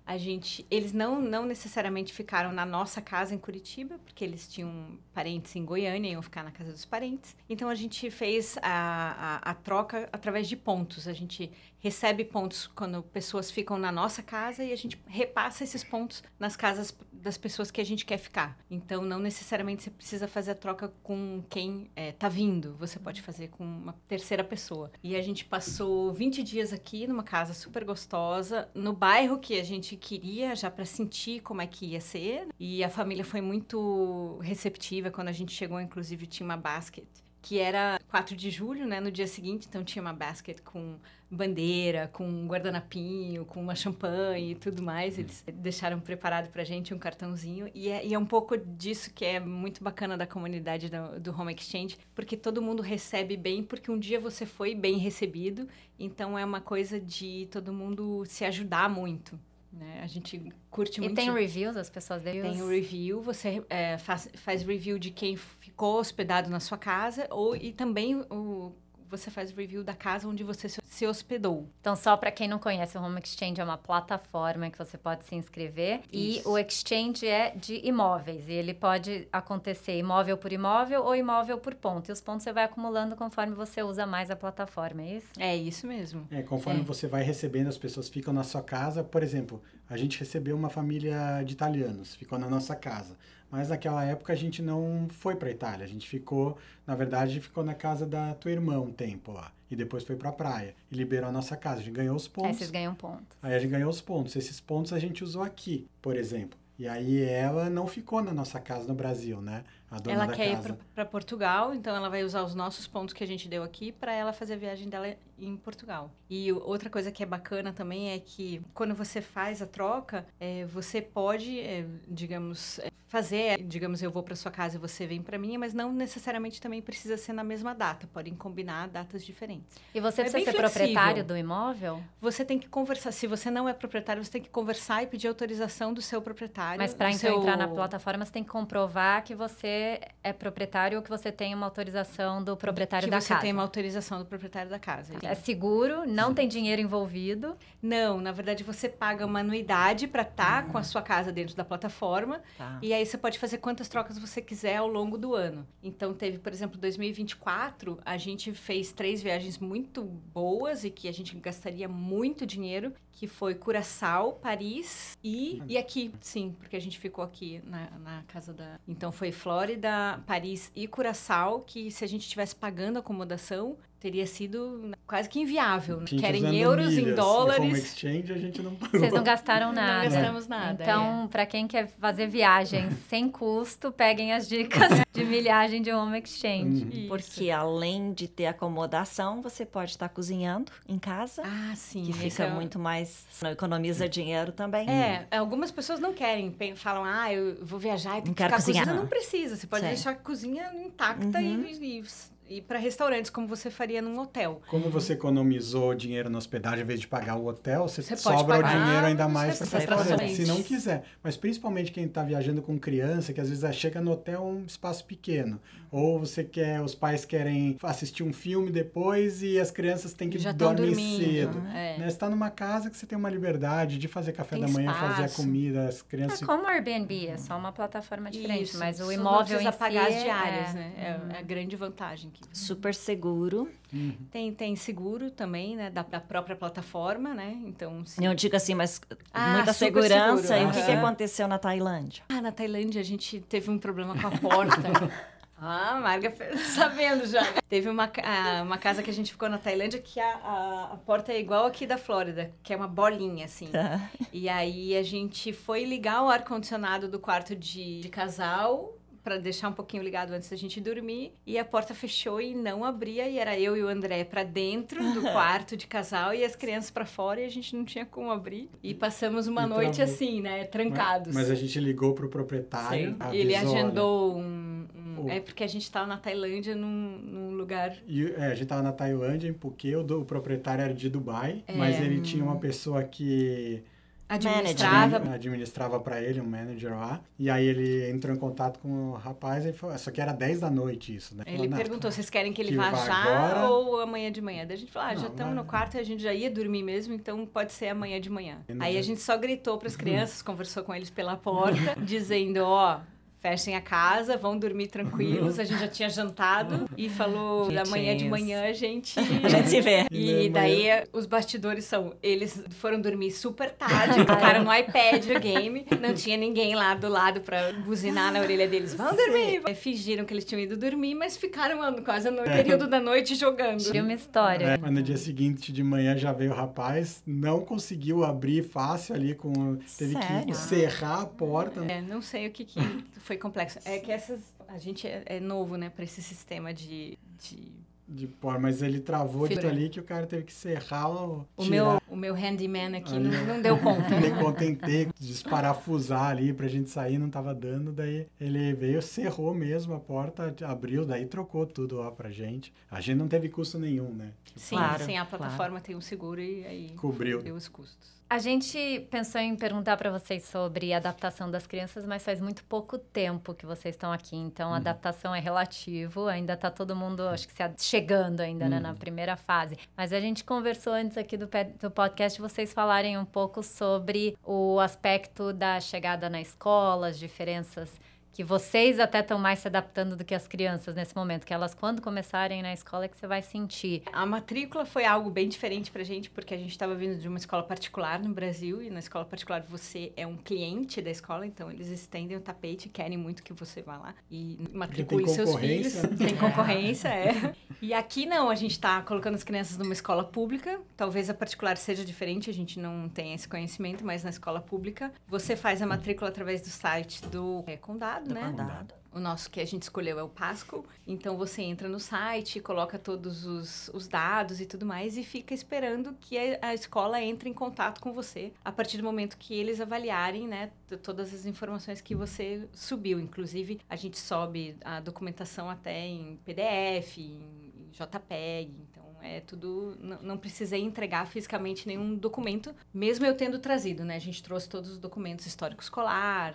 Eles não necessariamente ficaram na nossa casa em Curitiba, porque eles tinham parentes em Goiânia e iam ficar na casa dos parentes. Então a gente fez a troca através de pontos. A gente recebe pontos quando pessoas ficam na nossa casa e a gente repassa esses pontos nas casas das pessoas que a gente quer ficar. Então, não necessariamente você precisa fazer a troca com quem tá vindo. Você pode fazer com uma terceira pessoa. E a gente passou 20 dias aqui numa casa super gostosa, no bairro que a gente queria, já para sentir como é que ia ser. E a família foi muito receptiva. Quando a gente chegou, inclusive, tinha uma basket, que era 4 de julho, né, no dia seguinte. Então, tinha uma basket com bandeira, com guardanapinho, com uma champanhe e tudo mais. Eles deixaram preparado pra gente um cartãozinho. E é um pouco disso que é muito bacana da comunidade do Home Exchange, porque todo mundo recebe bem, porque um dia você foi bem recebido. Então, é uma coisa de todo mundo se ajudar muito, né? A gente curte muito. E tem reviews, as pessoas devem... Tem o review, você faz review de quem ficou hospedado na sua casa, e também você faz review da casa onde você se hospedou. Então, só para quem não conhece, o Home Exchange é uma plataforma que você pode se inscrever. Isso. E o Exchange é de imóveis. E ele pode acontecer imóvel por imóvel ou imóvel por ponto. E os pontos você vai acumulando conforme você usa mais a plataforma, é isso? É isso mesmo. Conforme você vai recebendo, as pessoas ficam na sua casa. Por exemplo, a gente recebeu uma família de italianos, ficou na nossa casa. Mas naquela época a gente não foi para Itália. A gente ficou, na verdade, ficou na casa da tua irmã um tempo lá. E depois foi pra praia. E liberou a nossa casa. A gente ganhou os pontos. Aí vocês ganham pontos. Aí a gente ganhou os pontos. Esses pontos a gente usou aqui, por exemplo. E aí ela não ficou na nossa casa no Brasil, né? a dona ela da quer casa. ir para Portugal, então ela vai usar os nossos pontos que a gente deu aqui para ela fazer a viagem dela em Portugal. E outra coisa que é bacana também é que quando você faz a troca, você pode, digamos, eu vou para sua casa e você vem para minha, mas não necessariamente também precisa ser na mesma data, podem combinar datas diferentes. E você precisa ser flexível. proprietário do imóvel? Você tem que conversar, se você não é proprietário, você tem que conversar e pedir autorização do seu proprietário. Mas para entrar na plataforma, você tem que comprovar que você é proprietário ou que você tem uma autorização do proprietário da casa. Que você tem uma autorização do proprietário da casa. É seguro, não tem dinheiro envolvido. Não, na verdade você paga uma anuidade para estar com a sua casa dentro da plataforma. Tá. E aí você pode fazer quantas trocas você quiser ao longo do ano. Então teve, por exemplo, 2024, a gente fez 3 viagens muito boas e que a gente gastaria muito dinheiro, que foi Curaçao, Paris e aqui. Sim, porque a gente ficou aqui na casa da... Então foi Flórida, Paris e Curaçao, que se a gente estivesse pagando acomodação, teria sido quase que inviável. Que era em euros, em dólares. Home exchange a gente não pagou. Vocês não gastaram nada. Não gastamos nada. Então, para quem quer fazer viagens sem custo, peguem as dicas de milhagem de home exchange. Porque além de ter acomodação, você pode estar cozinhando em casa. Ah, sim. Que fica muito mais... Não economiza dinheiro também. Algumas pessoas não querem. Falam, eu vou viajar e tenho que quero ficar cozinhar. cozinhando. Não precisa. Você pode deixar a cozinha intacta e ir para restaurantes, como você faria num hotel. Como você economizou dinheiro na hospedagem, em vez de pagar o hotel, você sobra pode pagar o dinheiro ainda mais para restaurante, restaurantes. se não quiser. Mas principalmente quem está viajando com criança, que às vezes chega no hotel um espaço pequeno. Ou os pais querem assistir um filme depois e as crianças têm que dormir cedo. Você está numa casa que você tem uma liberdade de fazer café da manhã, fazer a comida, as crianças... É como o Airbnb, é só uma plataforma diferente, Isso, mas o não imóvel precisa em si pagar as diárias, né? É a grande vantagem. Super seguro. Tem seguro também, né? Da própria plataforma, né? Então, sim. Eu digo assim, mas muita super segurança. seguro. E o que aconteceu na Tailândia? Na Tailândia a gente teve um problema com a porta. A Marga sabendo já. Teve uma casa que a gente ficou na Tailândia que a porta é igual aqui da Flórida, que é uma bolinha, assim. Tá. E aí a gente foi ligar o ar-condicionado do quarto de casal para deixar um pouquinho ligado antes da gente dormir, e a porta fechou e não abria, e era eu e o André para dentro do quarto de casal e as crianças para fora, e a gente não tinha como abrir. E passamos uma noite assim, né, trancados. Mas a gente ligou pro proprietário, e ele agendou porque a gente estava na Tailândia num lugar... a gente estava na Tailândia, em Phuket, o proprietário era de Dubai, mas ele tinha uma pessoa que... administrava para ele, um manager lá. E aí ele entrou em contato com o rapaz e falou, só que era 10 da noite isso, né? Ele perguntou, vocês querem que ele vá já agora? Ou amanhã de manhã? Daí a gente falou, já estamos no quarto e a gente já ia dormir mesmo, então pode ser amanhã de manhã. Aí a gente só gritou para as crianças, conversou com eles pela porta, dizendo, fechem a casa, vão dormir tranquilos. A gente já tinha jantado e falou, da manhã de manhã a gente se vê. E daí os bastidores são, eles foram dormir super tarde, ficaram no iPad do game, não tinha ninguém lá do lado pra buzinar na orelha deles, vão dormir. Fingiram que eles tinham ido dormir, mas ficaram quase no período da noite jogando. Tinha uma história. Mas no dia seguinte de manhã já veio o rapaz, não conseguiu abrir fácil ali, teve que serrar a porta. Não sei o que foi complexo. É que a gente é novo, né, para esse sistema de mas ele travou de ali que o cara teve que serrar o meu handyman aqui não deu conta. Nem contentei, desparafusar ali pra gente sair, não tava dando. Daí ele veio, cerrou mesmo a porta, abriu, daí trocou tudo lá pra gente. A gente não teve custo nenhum, né? Sim, a plataforma tem um seguro e aí cobriu os custos. A gente pensou em perguntar para vocês sobre a adaptação das crianças, mas faz muito pouco tempo que vocês estão aqui, então a adaptação é relativo, ainda está todo mundo, acho que chegando ainda, né, na primeira fase. Mas a gente conversou antes aqui do podcast, vocês falarem um pouco sobre o aspecto da chegada na escola, as diferenças que vocês até estão mais se adaptando do que as crianças nesse momento, que elas quando começarem na escola é que você vai sentir. A matrícula foi algo bem diferente pra gente, porque a gente estava vindo de uma escola particular no Brasil, e na escola particular você é um cliente da escola, então eles estendem o tapete e querem muito que você vá lá e matricule seus filhos. Tem concorrência, E aqui não, a gente está colocando as crianças numa escola pública, talvez a particular seja diferente, a gente não tem esse conhecimento, mas na escola pública você faz a matrícula através do site do condado, condado, né? Condado. O nosso que a gente escolheu é o Pasco. Então, você entra no site, coloca todos os dados e tudo mais e fica esperando que a escola entre em contato com você a partir do momento que eles avaliarem, né, todas as informações que você subiu. Inclusive, a gente sobe a documentação até em PDF, em JPEG. Então, é tudo... Não precisei entregar fisicamente nenhum documento, mesmo eu tendo trazido, né? A gente trouxe todos os documentos histórico escolar,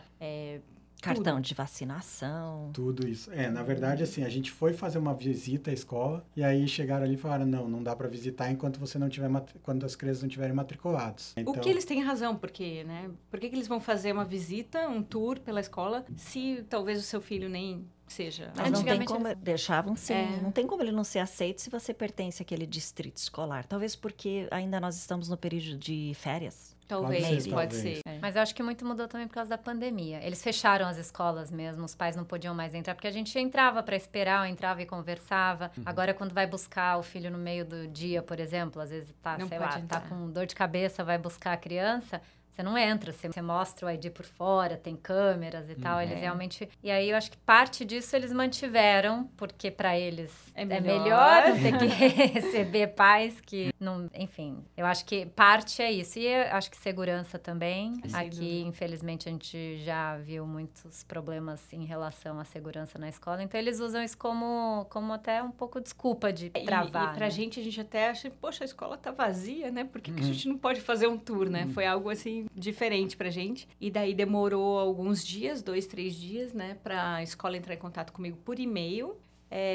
Cartão de vacinação. Tudo isso. Na verdade, assim, a gente foi fazer uma visita à escola e aí chegaram ali e falaram, não dá para visitar enquanto você não tiver, quando as crianças não estiverem matriculadas. Então... O que eles têm razão, porque, né? Por que eles vão fazer uma visita, um tour pela escola, se talvez o seu filho nem seja... Mas não tem como, deixavam sim, não tem como ele não ser aceito se você pertence àquele distrito escolar. Talvez porque ainda nós estamos no período de férias. Talvez, pode ser. Mas eu acho que muito mudou também por causa da pandemia. Eles fecharam as escolas mesmo, os pais não podiam mais entrar, porque a gente entrava para esperar, entrava e conversava. Agora, quando vai buscar o filho no meio do dia, por exemplo, às vezes tá, não sei lá, entrar. tá com dor de cabeça, vai buscar a criança... Você não entra, você mostra o ID por fora, tem câmeras e tal, eles realmente... E aí, eu acho que parte disso eles mantiveram, porque para eles é melhor não ter que receber pais que... não, enfim, eu acho que parte é isso. E eu acho que segurança também. Aqui, infelizmente, a gente já viu muitos problemas em relação à segurança na escola. Então, eles usam isso como até um pouco desculpa de travar. E pra né? gente até acha, poxa, a escola tá vazia, né? Por que a gente não pode fazer um tour, né? Foi algo assim... diferente pra gente. E daí demorou alguns dias, 2, 3 dias, né? Pra escola entrar em contato comigo por e-mail,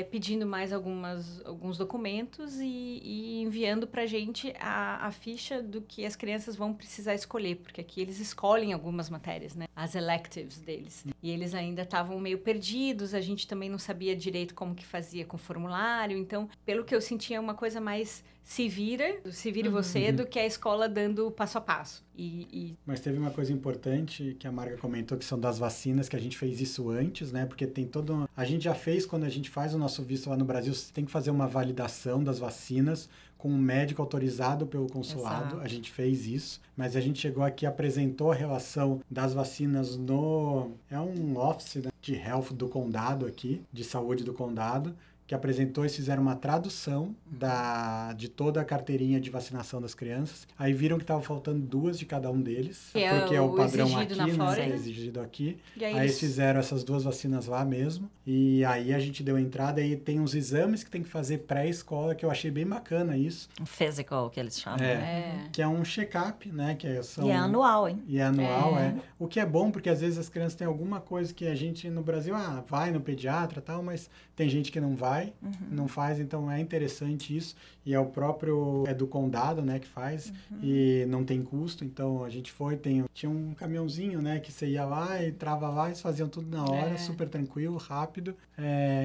pedindo mais alguns documentos e enviando pra gente a ficha do que as crianças vão precisar escolher. Porque aqui eles escolhem algumas matérias, né? As electives deles. E eles ainda estavam meio perdidos, a gente também não sabia direito como que fazia com o formulário. Então, pelo que eu sentia, é uma coisa mais... se vire você, do que a escola dando passo a passo. Mas teve uma coisa importante que a Marga comentou, que são das vacinas, que a gente fez isso antes, né? Porque tem todo... A gente já fez, quando a gente faz o nosso visto lá no Brasil, você tem que fazer uma validação das vacinas com um médico autorizado pelo consulado. Exato. A gente fez isso, mas a gente chegou aqui e apresentou a relação das vacinas no... É um office, né, de health do condado aqui, de saúde do condado, que apresentou e fizeram uma tradução de toda a carteirinha de vacinação das crianças. Aí viram que estava faltando 2 de cada um deles, porque é o padrão aqui, né? É exigido aqui. Aí eles fizeram essas 2 vacinas lá mesmo. E aí a gente deu entrada e tem uns exames que tem que fazer pré-escola, que eu achei bem bacana isso. Um physical, que eles chamam. Que é um check-up, né? E é anual, hein? E é anual, O que é bom, porque às vezes as crianças têm alguma coisa que a gente no Brasil, vai no pediatra e tal, mas tem gente que não vai. Não faz, então é interessante isso. E é o próprio, do condado, né, que faz. E não tem custo, então a gente foi, tinha um caminhãozinho, né, que você ia lá e trava lá, eles faziam tudo na hora, super tranquilo, rápido.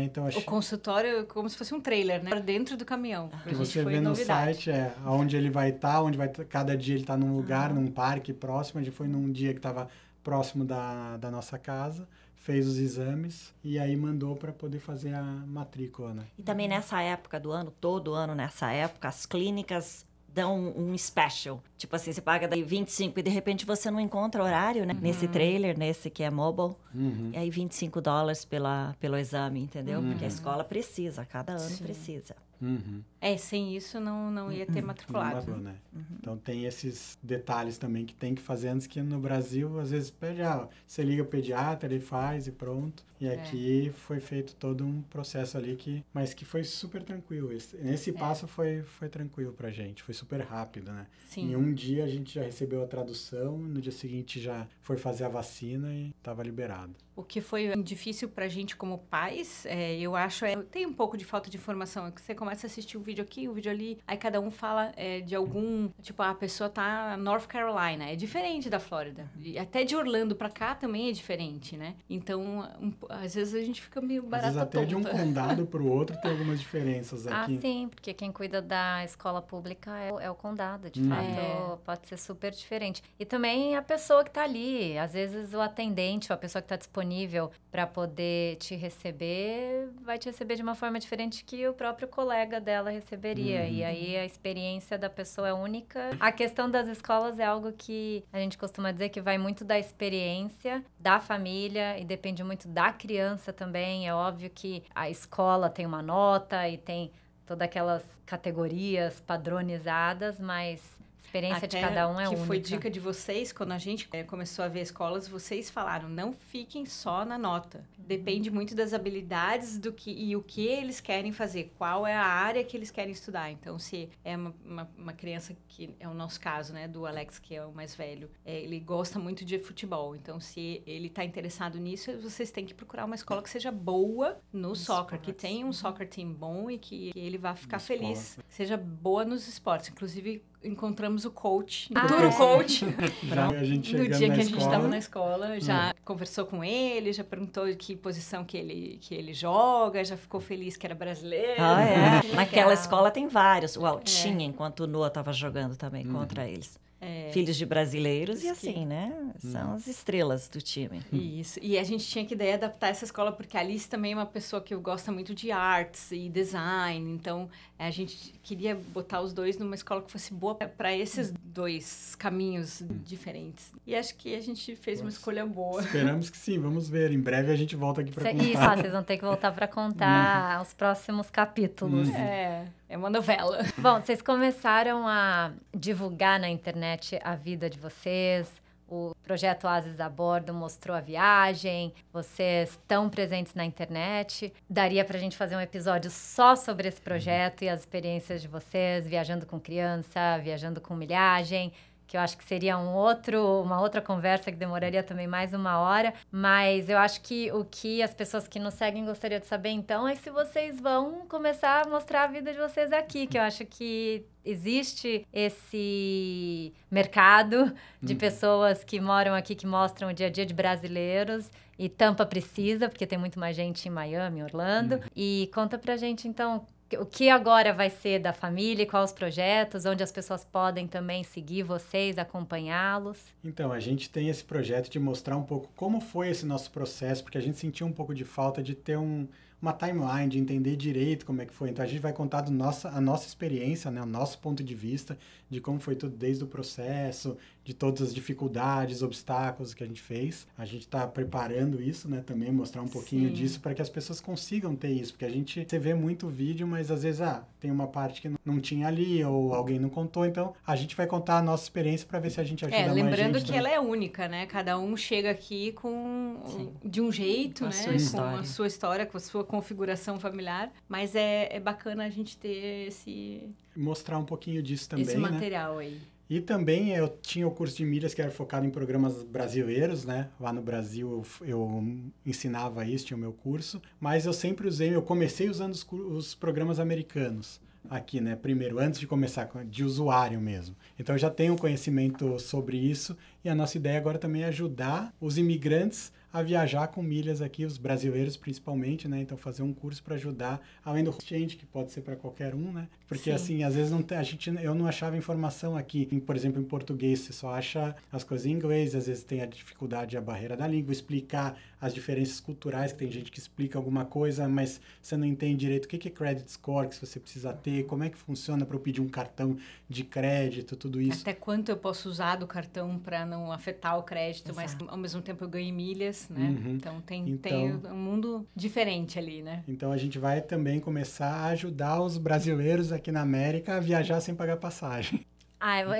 Então, o consultório é como se fosse um trailer, né, dentro do caminhão. Que você vê no site, onde ele vai estar, cada dia ele está num lugar, num parque próximo. A gente foi num dia que estava próximo da nossa casa, fez os exames e aí mandou para poder fazer a matrícula, né? E também nessa época do ano, todo ano nessa época, as clínicas dão um special. Tipo assim, você paga daí 25 e de repente você não encontra horário, né? Nesse trailer, nesse que é mobile. E aí $25 pelo exame, entendeu? Porque a escola precisa, cada ano precisa. Sem isso não ia ter matriculado. Não né? Então tem esses detalhes também que tem que fazer antes, que no Brasil às vezes pede, você liga o pediatra, ele faz e pronto. E aqui foi feito todo um processo ali mas que foi super tranquilo. Nesse passo foi tranquilo pra gente, foi super rápido, né? Sim. Em um dia a gente já recebeu a tradução, no dia seguinte já foi fazer a vacina e estava liberado. O que foi difícil pra gente como pais, eu acho, tem um pouco de falta de informação. É que você começa a assistir um vídeo aqui, um vídeo ali, aí cada um fala de algum... Tipo, a pessoa tá North Carolina, é diferente da Flórida. E até de Orlando pra cá também é diferente, né? Então, às vezes a gente fica meio barata tonta. Às vezes até de um condado pro outro tem algumas diferenças aqui. Sim, porque quem cuida da escola pública é o condado, de fato, pode ser super diferente. E também a pessoa que tá ali, às vezes o atendente ou a pessoa que tá disponível disponível para poder te receber, vai te receber de uma forma diferente que o próprio colega dela receberia. E aí a experiência da pessoa é única. A questão das escolas é algo que a gente costuma dizer que vai muito da experiência da família e depende muito da criança também. É óbvio que a escola tem uma nota e tem todas aquelas categorias padronizadas, mas a experiência de cada um é única. Que foi dica de vocês, quando a gente começou a ver escolas, vocês falaram, não fiquem só na nota. Depende muito das habilidades e o que eles querem fazer, qual é a área que eles querem estudar. Então, se é uma criança, que é o nosso caso, né, do Alex, que é o mais velho, ele gosta muito de futebol. Então, se ele está interessado nisso, vocês têm que procurar uma escola que seja boa no soccer, que tenha um soccer team bom e que ele vá ficar feliz, seja boa nos esportes. Inclusive, encontramos o coach, coach, no dia que a gente estava na escola, já conversou com ele, já perguntou de que posição que ele joga, já ficou feliz que era brasileiro. Naquela escola tem vários. Tinha, enquanto o Noah estava jogando também contra eles. Filhos de brasileiros e assim, né? São as estrelas do time. Isso. E a gente tinha que daí adaptar essa escola, porque a Alice também é uma pessoa que gosta muito de artes e design. Então, a gente queria botar os dois numa escola que fosse boa para esses dois caminhos diferentes. E acho que a gente fez uma escolha boa. Esperamos que sim. Vamos ver. Em breve a gente volta aqui para contar. Isso, vocês vão ter que voltar para contar os próximos capítulos. É uma novela. Bom, vocês começaram a divulgar na internet a vida de vocês. O projeto Ases a Bordo mostrou a viagem. Vocês estão presentes na internet. Daria pra gente fazer um episódio só sobre esse projeto e as experiências de vocês, viajando com criança, viajando com milhagem, que eu acho que seria uma outra conversa que demoraria também mais 1 hora. Mas eu acho que o que as pessoas que nos seguem gostariam de saber, então, é se vocês vão começar a mostrar a vida de vocês aqui, que eu acho que existe esse mercado de pessoas que moram aqui, que mostram o dia a dia de brasileiros, e Tampa precisa, porque tem muito mais gente em Miami, Orlando. E conta pra gente, então, o que agora vai ser da família, quais os projetos, onde as pessoas podem também seguir vocês, acompanhá-los? Então, a gente tem esse projeto de mostrar um pouco como foi esse nosso processo, porque a gente sentiu um pouco de falta de ter uma timeline, de entender direito como é que foi. Então, a gente vai contar a nossa experiência, né, o nosso ponto de vista, de como foi tudo desde o processo, de todas as dificuldades, obstáculos que a gente fez. A gente está preparando isso, né, também, mostrar um pouquinho disso para que as pessoas consigam ter isso, porque você vê muito vídeo, mas às vezes, tem uma parte que não tinha ali, ou alguém não contou, então a gente vai contar a nossa experiência para ver se a gente ajuda mais gente. Lembrando que ela é única, né, cada um chega aqui de um jeito, né, com a sua história, com a sua configuração familiar, mas é bacana a gente ter mostrar um pouquinho disso também, esse material, né? Aí. E também eu tinha o curso de milhas que era focado em programas brasileiros, né? Lá no Brasil eu ensinava isso, tinha o meu curso, mas eu comecei usando os programas americanos aqui, né? Primeiro, antes de começar, de usuário mesmo. Então eu já tenho conhecimento sobre isso e a nossa ideia agora também é ajudar os imigrantes a viajar com milhas aqui, os brasileiros principalmente, né? Então fazer um curso para ajudar, além do exchange, que pode ser para qualquer um, né? Porque assim, às vezes eu não achava informação aqui, por exemplo, em português, você só acha as coisas em inglês, às vezes tem a dificuldade, a barreira da língua, explicar as diferenças culturais, que tem gente que explica alguma coisa, mas você não entende direito o que é credit score que você precisa ter, como é que funciona para eu pedir um cartão de crédito, tudo isso. Até quanto eu posso usar do cartão para não afetar o crédito, mas ao mesmo tempo eu ganho milhas, né? Então tem um mundo diferente ali, né? Então a gente vai também começar a ajudar os brasileiros aqui na América a viajar sem pagar passagem.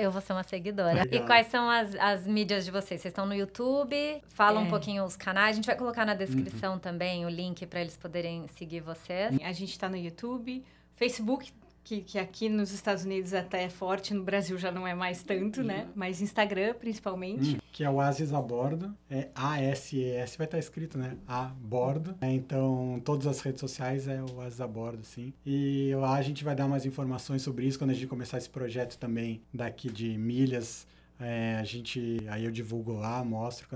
Eu vou ser uma seguidora. Legal. E quais são as mídias de vocês? Vocês estão no YouTube? Fala um pouquinho os canais. A gente vai colocar na descrição também o link para eles poderem seguir vocês. A gente está no YouTube, Facebook, que aqui nos Estados Unidos até é forte, no Brasil já não é mais tanto, né? Mas Instagram, principalmente. Que é o Ases a Bordo, é ASES, vai estar escrito, né? A Bordo. Então, todas as redes sociais é o Ases a Bordo, sim. E lá a gente vai dar mais informações sobre isso quando a gente começar esse projeto também daqui de milhas. Aí eu divulgo lá, mostro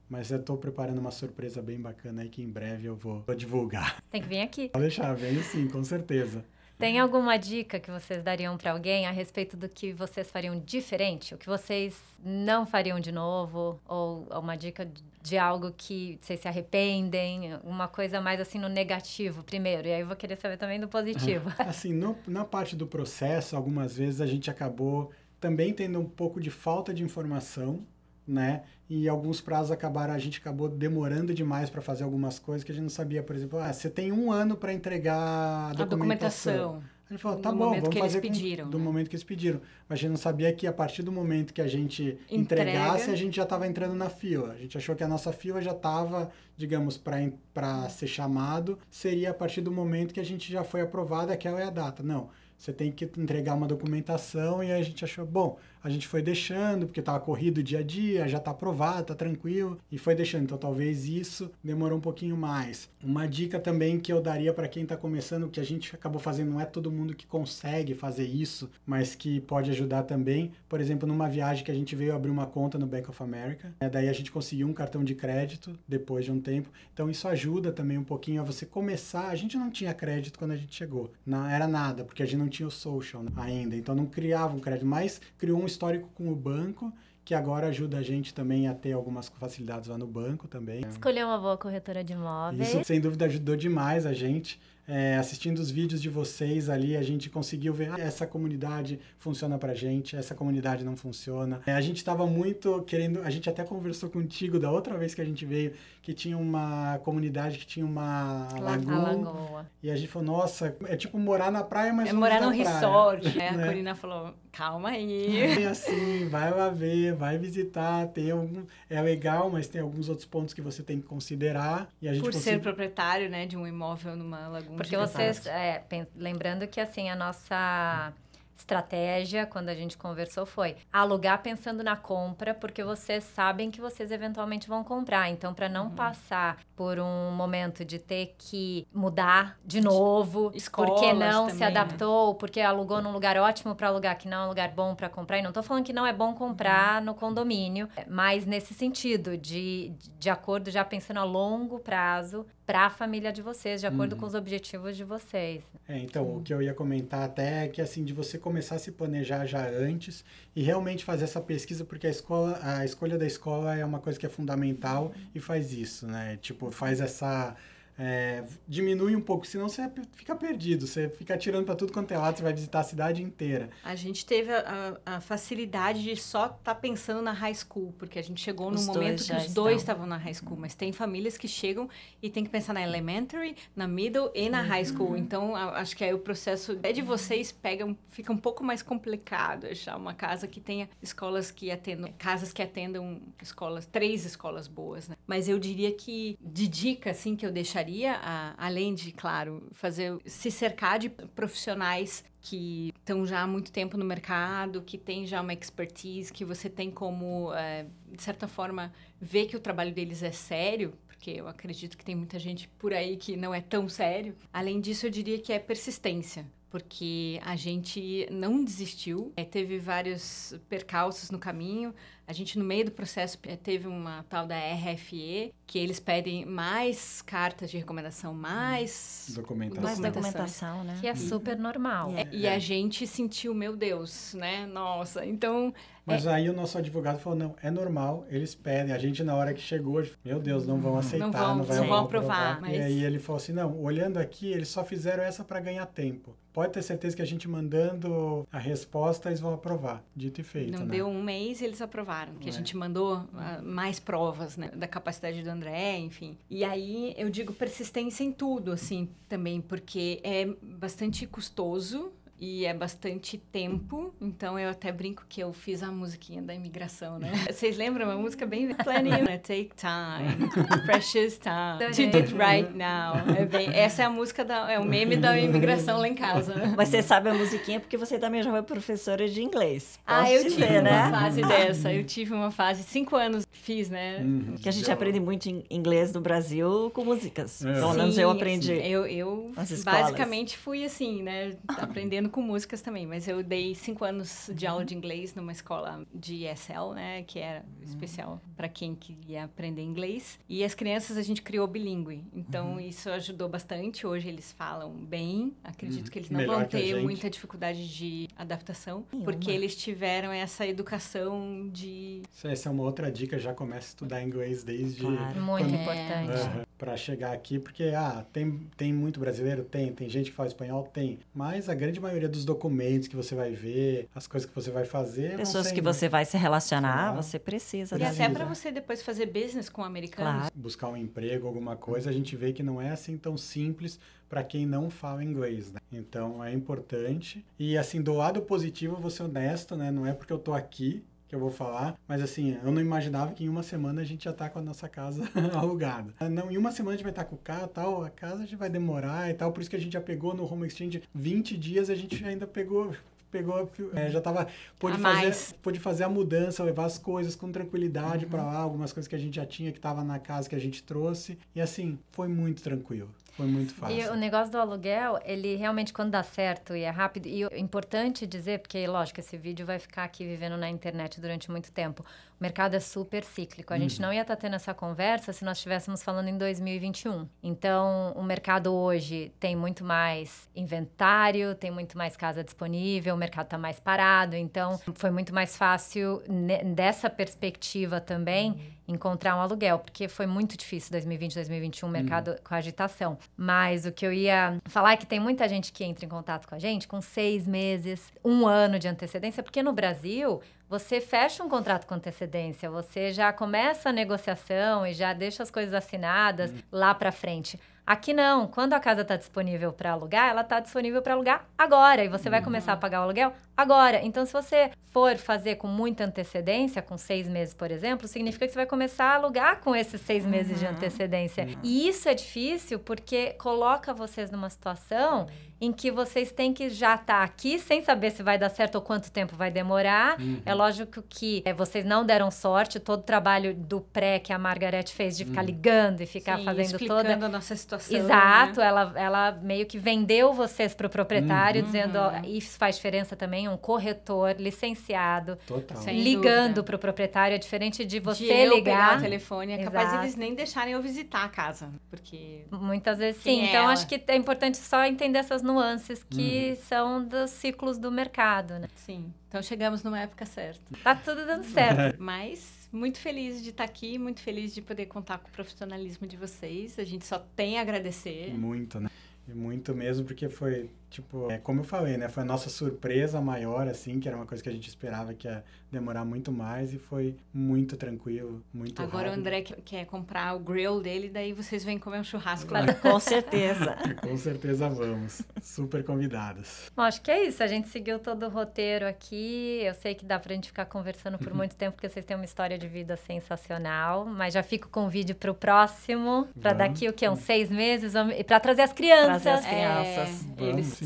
mas eu estou preparando uma surpresa bem bacana aí que em breve eu vou divulgar. Tem que vir aqui. Pode deixar, venho sim, com certeza. Tem alguma dica que vocês dariam para alguém a respeito do que vocês fariam diferente? O que vocês não fariam de novo? Ou uma dica de algo que vocês se arrependem? Uma coisa mais assim no negativo primeiro. E aí eu vou querer saber também do positivo. Assim, na parte do processo, algumas vezes a gente acabou também tendo um pouco de falta de informação, né? E alguns prazos a gente acabou demorando demais para fazer algumas coisas que a gente não sabia. Por exemplo, você tem 1 ano para entregar a documentação. A gente falou, tá bom, vamos fazer do momento que eles pediram. Mas a gente não sabia que a partir do momento que a gente entregasse, a gente já estava entrando na fila. A gente achou que a nossa fila já estava, digamos, para ser chamado, seria a partir do momento que a gente já foi aprovado, aquela é a data. Não. Você tem que entregar uma documentação e aí a gente achou, bom, a gente foi deixando, porque estava corrido o dia a dia, já está aprovado, está tranquilo, e foi deixando. Então, talvez isso demorou um pouquinho mais. Uma dica também que eu daria para quem está começando, que a gente acabou fazendo, não é todo mundo que consegue fazer isso, mas que pode ajudar também. Por exemplo, numa viagem que a gente veio abrir uma conta no Bank of America, daí a gente conseguiu um cartão de crédito depois de um tempo. Então, isso ajuda também um pouquinho a você começar. A gente não tinha crédito quando a gente chegou, não era nada, porque a gente não tinha o social ainda, então não criava um crédito, mas criou um histórico com o banco, que agora ajuda a gente também a ter algumas facilidades lá no banco também. Escolher uma boa corretora de imóveis. Isso, sem dúvida, ajudou demais a gente. Assistindo os vídeos de vocês ali, a gente conseguiu ver essa comunidade funciona pra gente, essa comunidade não funciona. A gente estava muito querendo, a gente até conversou contigo da outra vez que a gente veio, que tinha uma comunidade que tinha uma lagoa. E a gente falou, nossa, é tipo morar na praia, mas não morar num resort. Né? A Corina falou, calma aí. É assim, vai lá ver, vai visitar, é legal, mas tem alguns outros pontos que você tem que considerar. E a gente ser proprietário, né, de um imóvel numa laguna. Porque vocês, lembrando que assim, a nossa estratégia, quando a gente conversou, foi alugar pensando na compra, porque vocês sabem que vocês eventualmente vão comprar. Então, para não passar por um momento de ter que mudar de novo, porque não também, se adaptou, porque alugou num lugar ótimo para alugar, que não é um lugar bom para comprar. E não tô falando que não é bom comprar no condomínio, mas nesse sentido, de acordo, já pensando a longo prazo, para a família de vocês, de acordo com os objetivos de vocês. Então, o que eu ia comentar até é que, assim, de você começar a se planejar já antes e realmente fazer essa pesquisa, porque a escolha da escola é uma coisa que é fundamental e faz isso, né? Tipo, faz essa... diminui um pouco, senão você fica perdido, você fica atirando para tudo quanto é lado, você vai visitar a cidade inteira. A gente teve a facilidade de só estar pensando na high school, porque a gente chegou num momento que os dois estavam na high school, mas tem famílias que chegam e tem que pensar na elementary, na middle e na high school, então acho que aí o processo de vocês fica um pouco mais complicado achar uma casa que tenha escolas que atendam, casas que atendam escolas, 3 escolas boas, né? Mas eu diria que, de dica, assim, que eu deixaria, além de, claro, se cercar de profissionais que estão já há muito tempo no mercado, que tem já uma expertise, que você tem como, de certa forma, ver que o trabalho deles é sério, porque eu acredito que tem muita gente por aí que não é tão sério. Além disso, eu diria que é persistência, porque a gente não desistiu, teve vários percalços no caminho. A gente, no meio do processo, teve uma tal da RFE, que eles pedem mais cartas de recomendação, mais documentação, né? Que é super normal. E a gente sentiu, meu Deus, né? Nossa, então... Mas aí o nosso advogado falou, não, é normal, eles pedem. A gente, na hora que chegou, meu Deus, não vão aceitar, não vão aprovar. Mas... E aí ele falou assim, não, olhando aqui, eles só fizeram essa para ganhar tempo. Pode ter certeza que a gente mandando a resposta, eles vão aprovar, dito e feito. Não deu um mês e eles aprovaram, que a gente mandou mais provas, né, da capacidade do André, enfim. E aí eu digo persistência em tudo, assim, também, porque é bastante custoso e é bastante tempo, então eu até brinco que eu fiz a musiquinha da imigração, né? Vocês lembram? Uma música bem planning, né? Take time, precious time, to do it right now. Essa é a música, é o meme da imigração lá em casa. Né? Mas você sabe a musiquinha porque você também já foi professora de inglês. Eu tive uma fase dessa, eu tive uma fase, 5 anos fiz, né? Que a gente aprende muito em inglês no Brasil com músicas. Pelo menos eu aprendi. Eu basicamente fui assim, né? Aprendendo trabalhando com músicas também, mas eu dei 5 anos de aula de inglês numa escola de ESL, né, que era especial para quem queria aprender inglês. E as crianças a gente criou bilíngue, então isso ajudou bastante. Hoje eles falam bem, acredito que eles não Melhor vão que a ter gente. muita dificuldade de adaptação, Nenhuma. porque eles tiveram essa educação de... Essa é uma outra dica, já começa a estudar inglês desde... Claro. Muito É. importante. Para chegar aqui, porque tem muito brasileiro? Tem gente que fala espanhol? Tem. Mas a grande maioria dos documentos que você vai ver, as coisas que você vai fazer... Pessoas que você vai se relacionar, Claro. você precisa E da até Precisa. para você depois fazer business com americanos. Claro. buscar um emprego, alguma coisa, a gente vê que não é assim tão simples para quem não fala inglês, né? Então, é importante. E, assim, do lado positivo, eu vou ser honesto, né? Não é porque eu tô aqui que eu vou falar, mas assim, eu não imaginava que em uma semana a gente já tá com a nossa casa alugada. Não, em uma semana a gente vai estar com o carro e tal, a casa a gente vai demorar e tal, por isso que a gente já pegou no Home Exchange 20 dias, a gente ainda pegou já tava, pôde fazer a mudança, levar as coisas com tranquilidade para lá, algumas coisas que a gente já tinha, que tava na casa que a gente trouxe, e assim, foi muito tranquilo. Foi muito fácil. E o negócio do aluguel, ele realmente, quando dá certo e é rápido, e é importante dizer, porque, lógico, esse vídeo vai ficar aqui vivendo na internet durante muito tempo. O mercado é super cíclico. A gente não ia estar tendo essa conversa se nós estivéssemos falando em 2021. Então, o mercado hoje tem muito mais inventário, tem muito mais casa disponível, o mercado está mais parado. Então, foi muito mais fácil, dessa perspectiva também, encontrar um aluguel, porque foi muito difícil 2020, 2021, o mercado com agitação. Mas o que eu ia falar é que tem muita gente que entra em contato com a gente com 6 meses, 1 ano de antecedência, porque no Brasil você fecha um contrato com antecedência, você já começa a negociação e já deixa as coisas assinadas lá para frente. Aqui não, quando a casa está disponível para alugar, ela está disponível para alugar agora e você vai começar a pagar o aluguel agora. Então, se você for fazer com muita antecedência, com 6 meses, por exemplo, significa que você vai começar a alugar com esses 6 meses de antecedência. E isso é difícil porque coloca vocês numa situação em que vocês têm que já estar aqui sem saber se vai dar certo ou quanto tempo vai demorar. É lógico que vocês não deram sorte, todo o trabalho do pré que a Margareth fez de ficar ligando e ficar fazendo explicando a nossa situação. Exato, né? ela meio que vendeu vocês para o proprietário, dizendo, ó, isso faz diferença também, um corretor licenciado, Total. Sem ligando dúvida. para o proprietário, é diferente de você de eu ligar. pegar o telefone, é capaz Exato. deles nem deixarem eu visitar a casa, porque... Muitas vezes Quem sim. é Então, ela? acho que é importante só entender essas nuances que são dos ciclos do mercado, né? Sim, então chegamos numa época certa. Tá tudo dando certo. Mas muito feliz de estar aqui, muito feliz de poder contar com o profissionalismo de vocês. A gente só tem a agradecer. Muito, né? E muito mesmo, porque foi, tipo, como eu falei, né? Foi a nossa surpresa maior, assim, que era uma coisa que a gente esperava que ia demorar muito mais e foi muito tranquilo, muito Agora rápido. o André quer comprar o grill dele, daí vocês vêm comer um churrasco lá. Com certeza. Com certeza vamos. Super convidadas. Bom, acho que é isso. A gente seguiu todo o roteiro aqui. Eu sei que dá pra gente ficar conversando por muito tempo, porque vocês têm uma história de vida sensacional. Mas já fico com o vídeo pro próximo. Pra Vamos. daqui, o quê? Uns 6 meses? E pra trazer as crianças. Trazer as crianças. Eles Sim.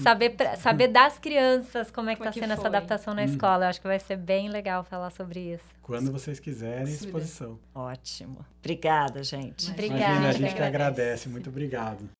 Saber das crianças como é que Como tá que sendo essa foi? adaptação na escola. Eu acho que vai ser bem legal falar sobre isso. Quando vocês quiserem, exposição. Ótimo. Obrigada, gente. Obrigada. Imagina, a gente que agradece. agradece. Muito obrigado.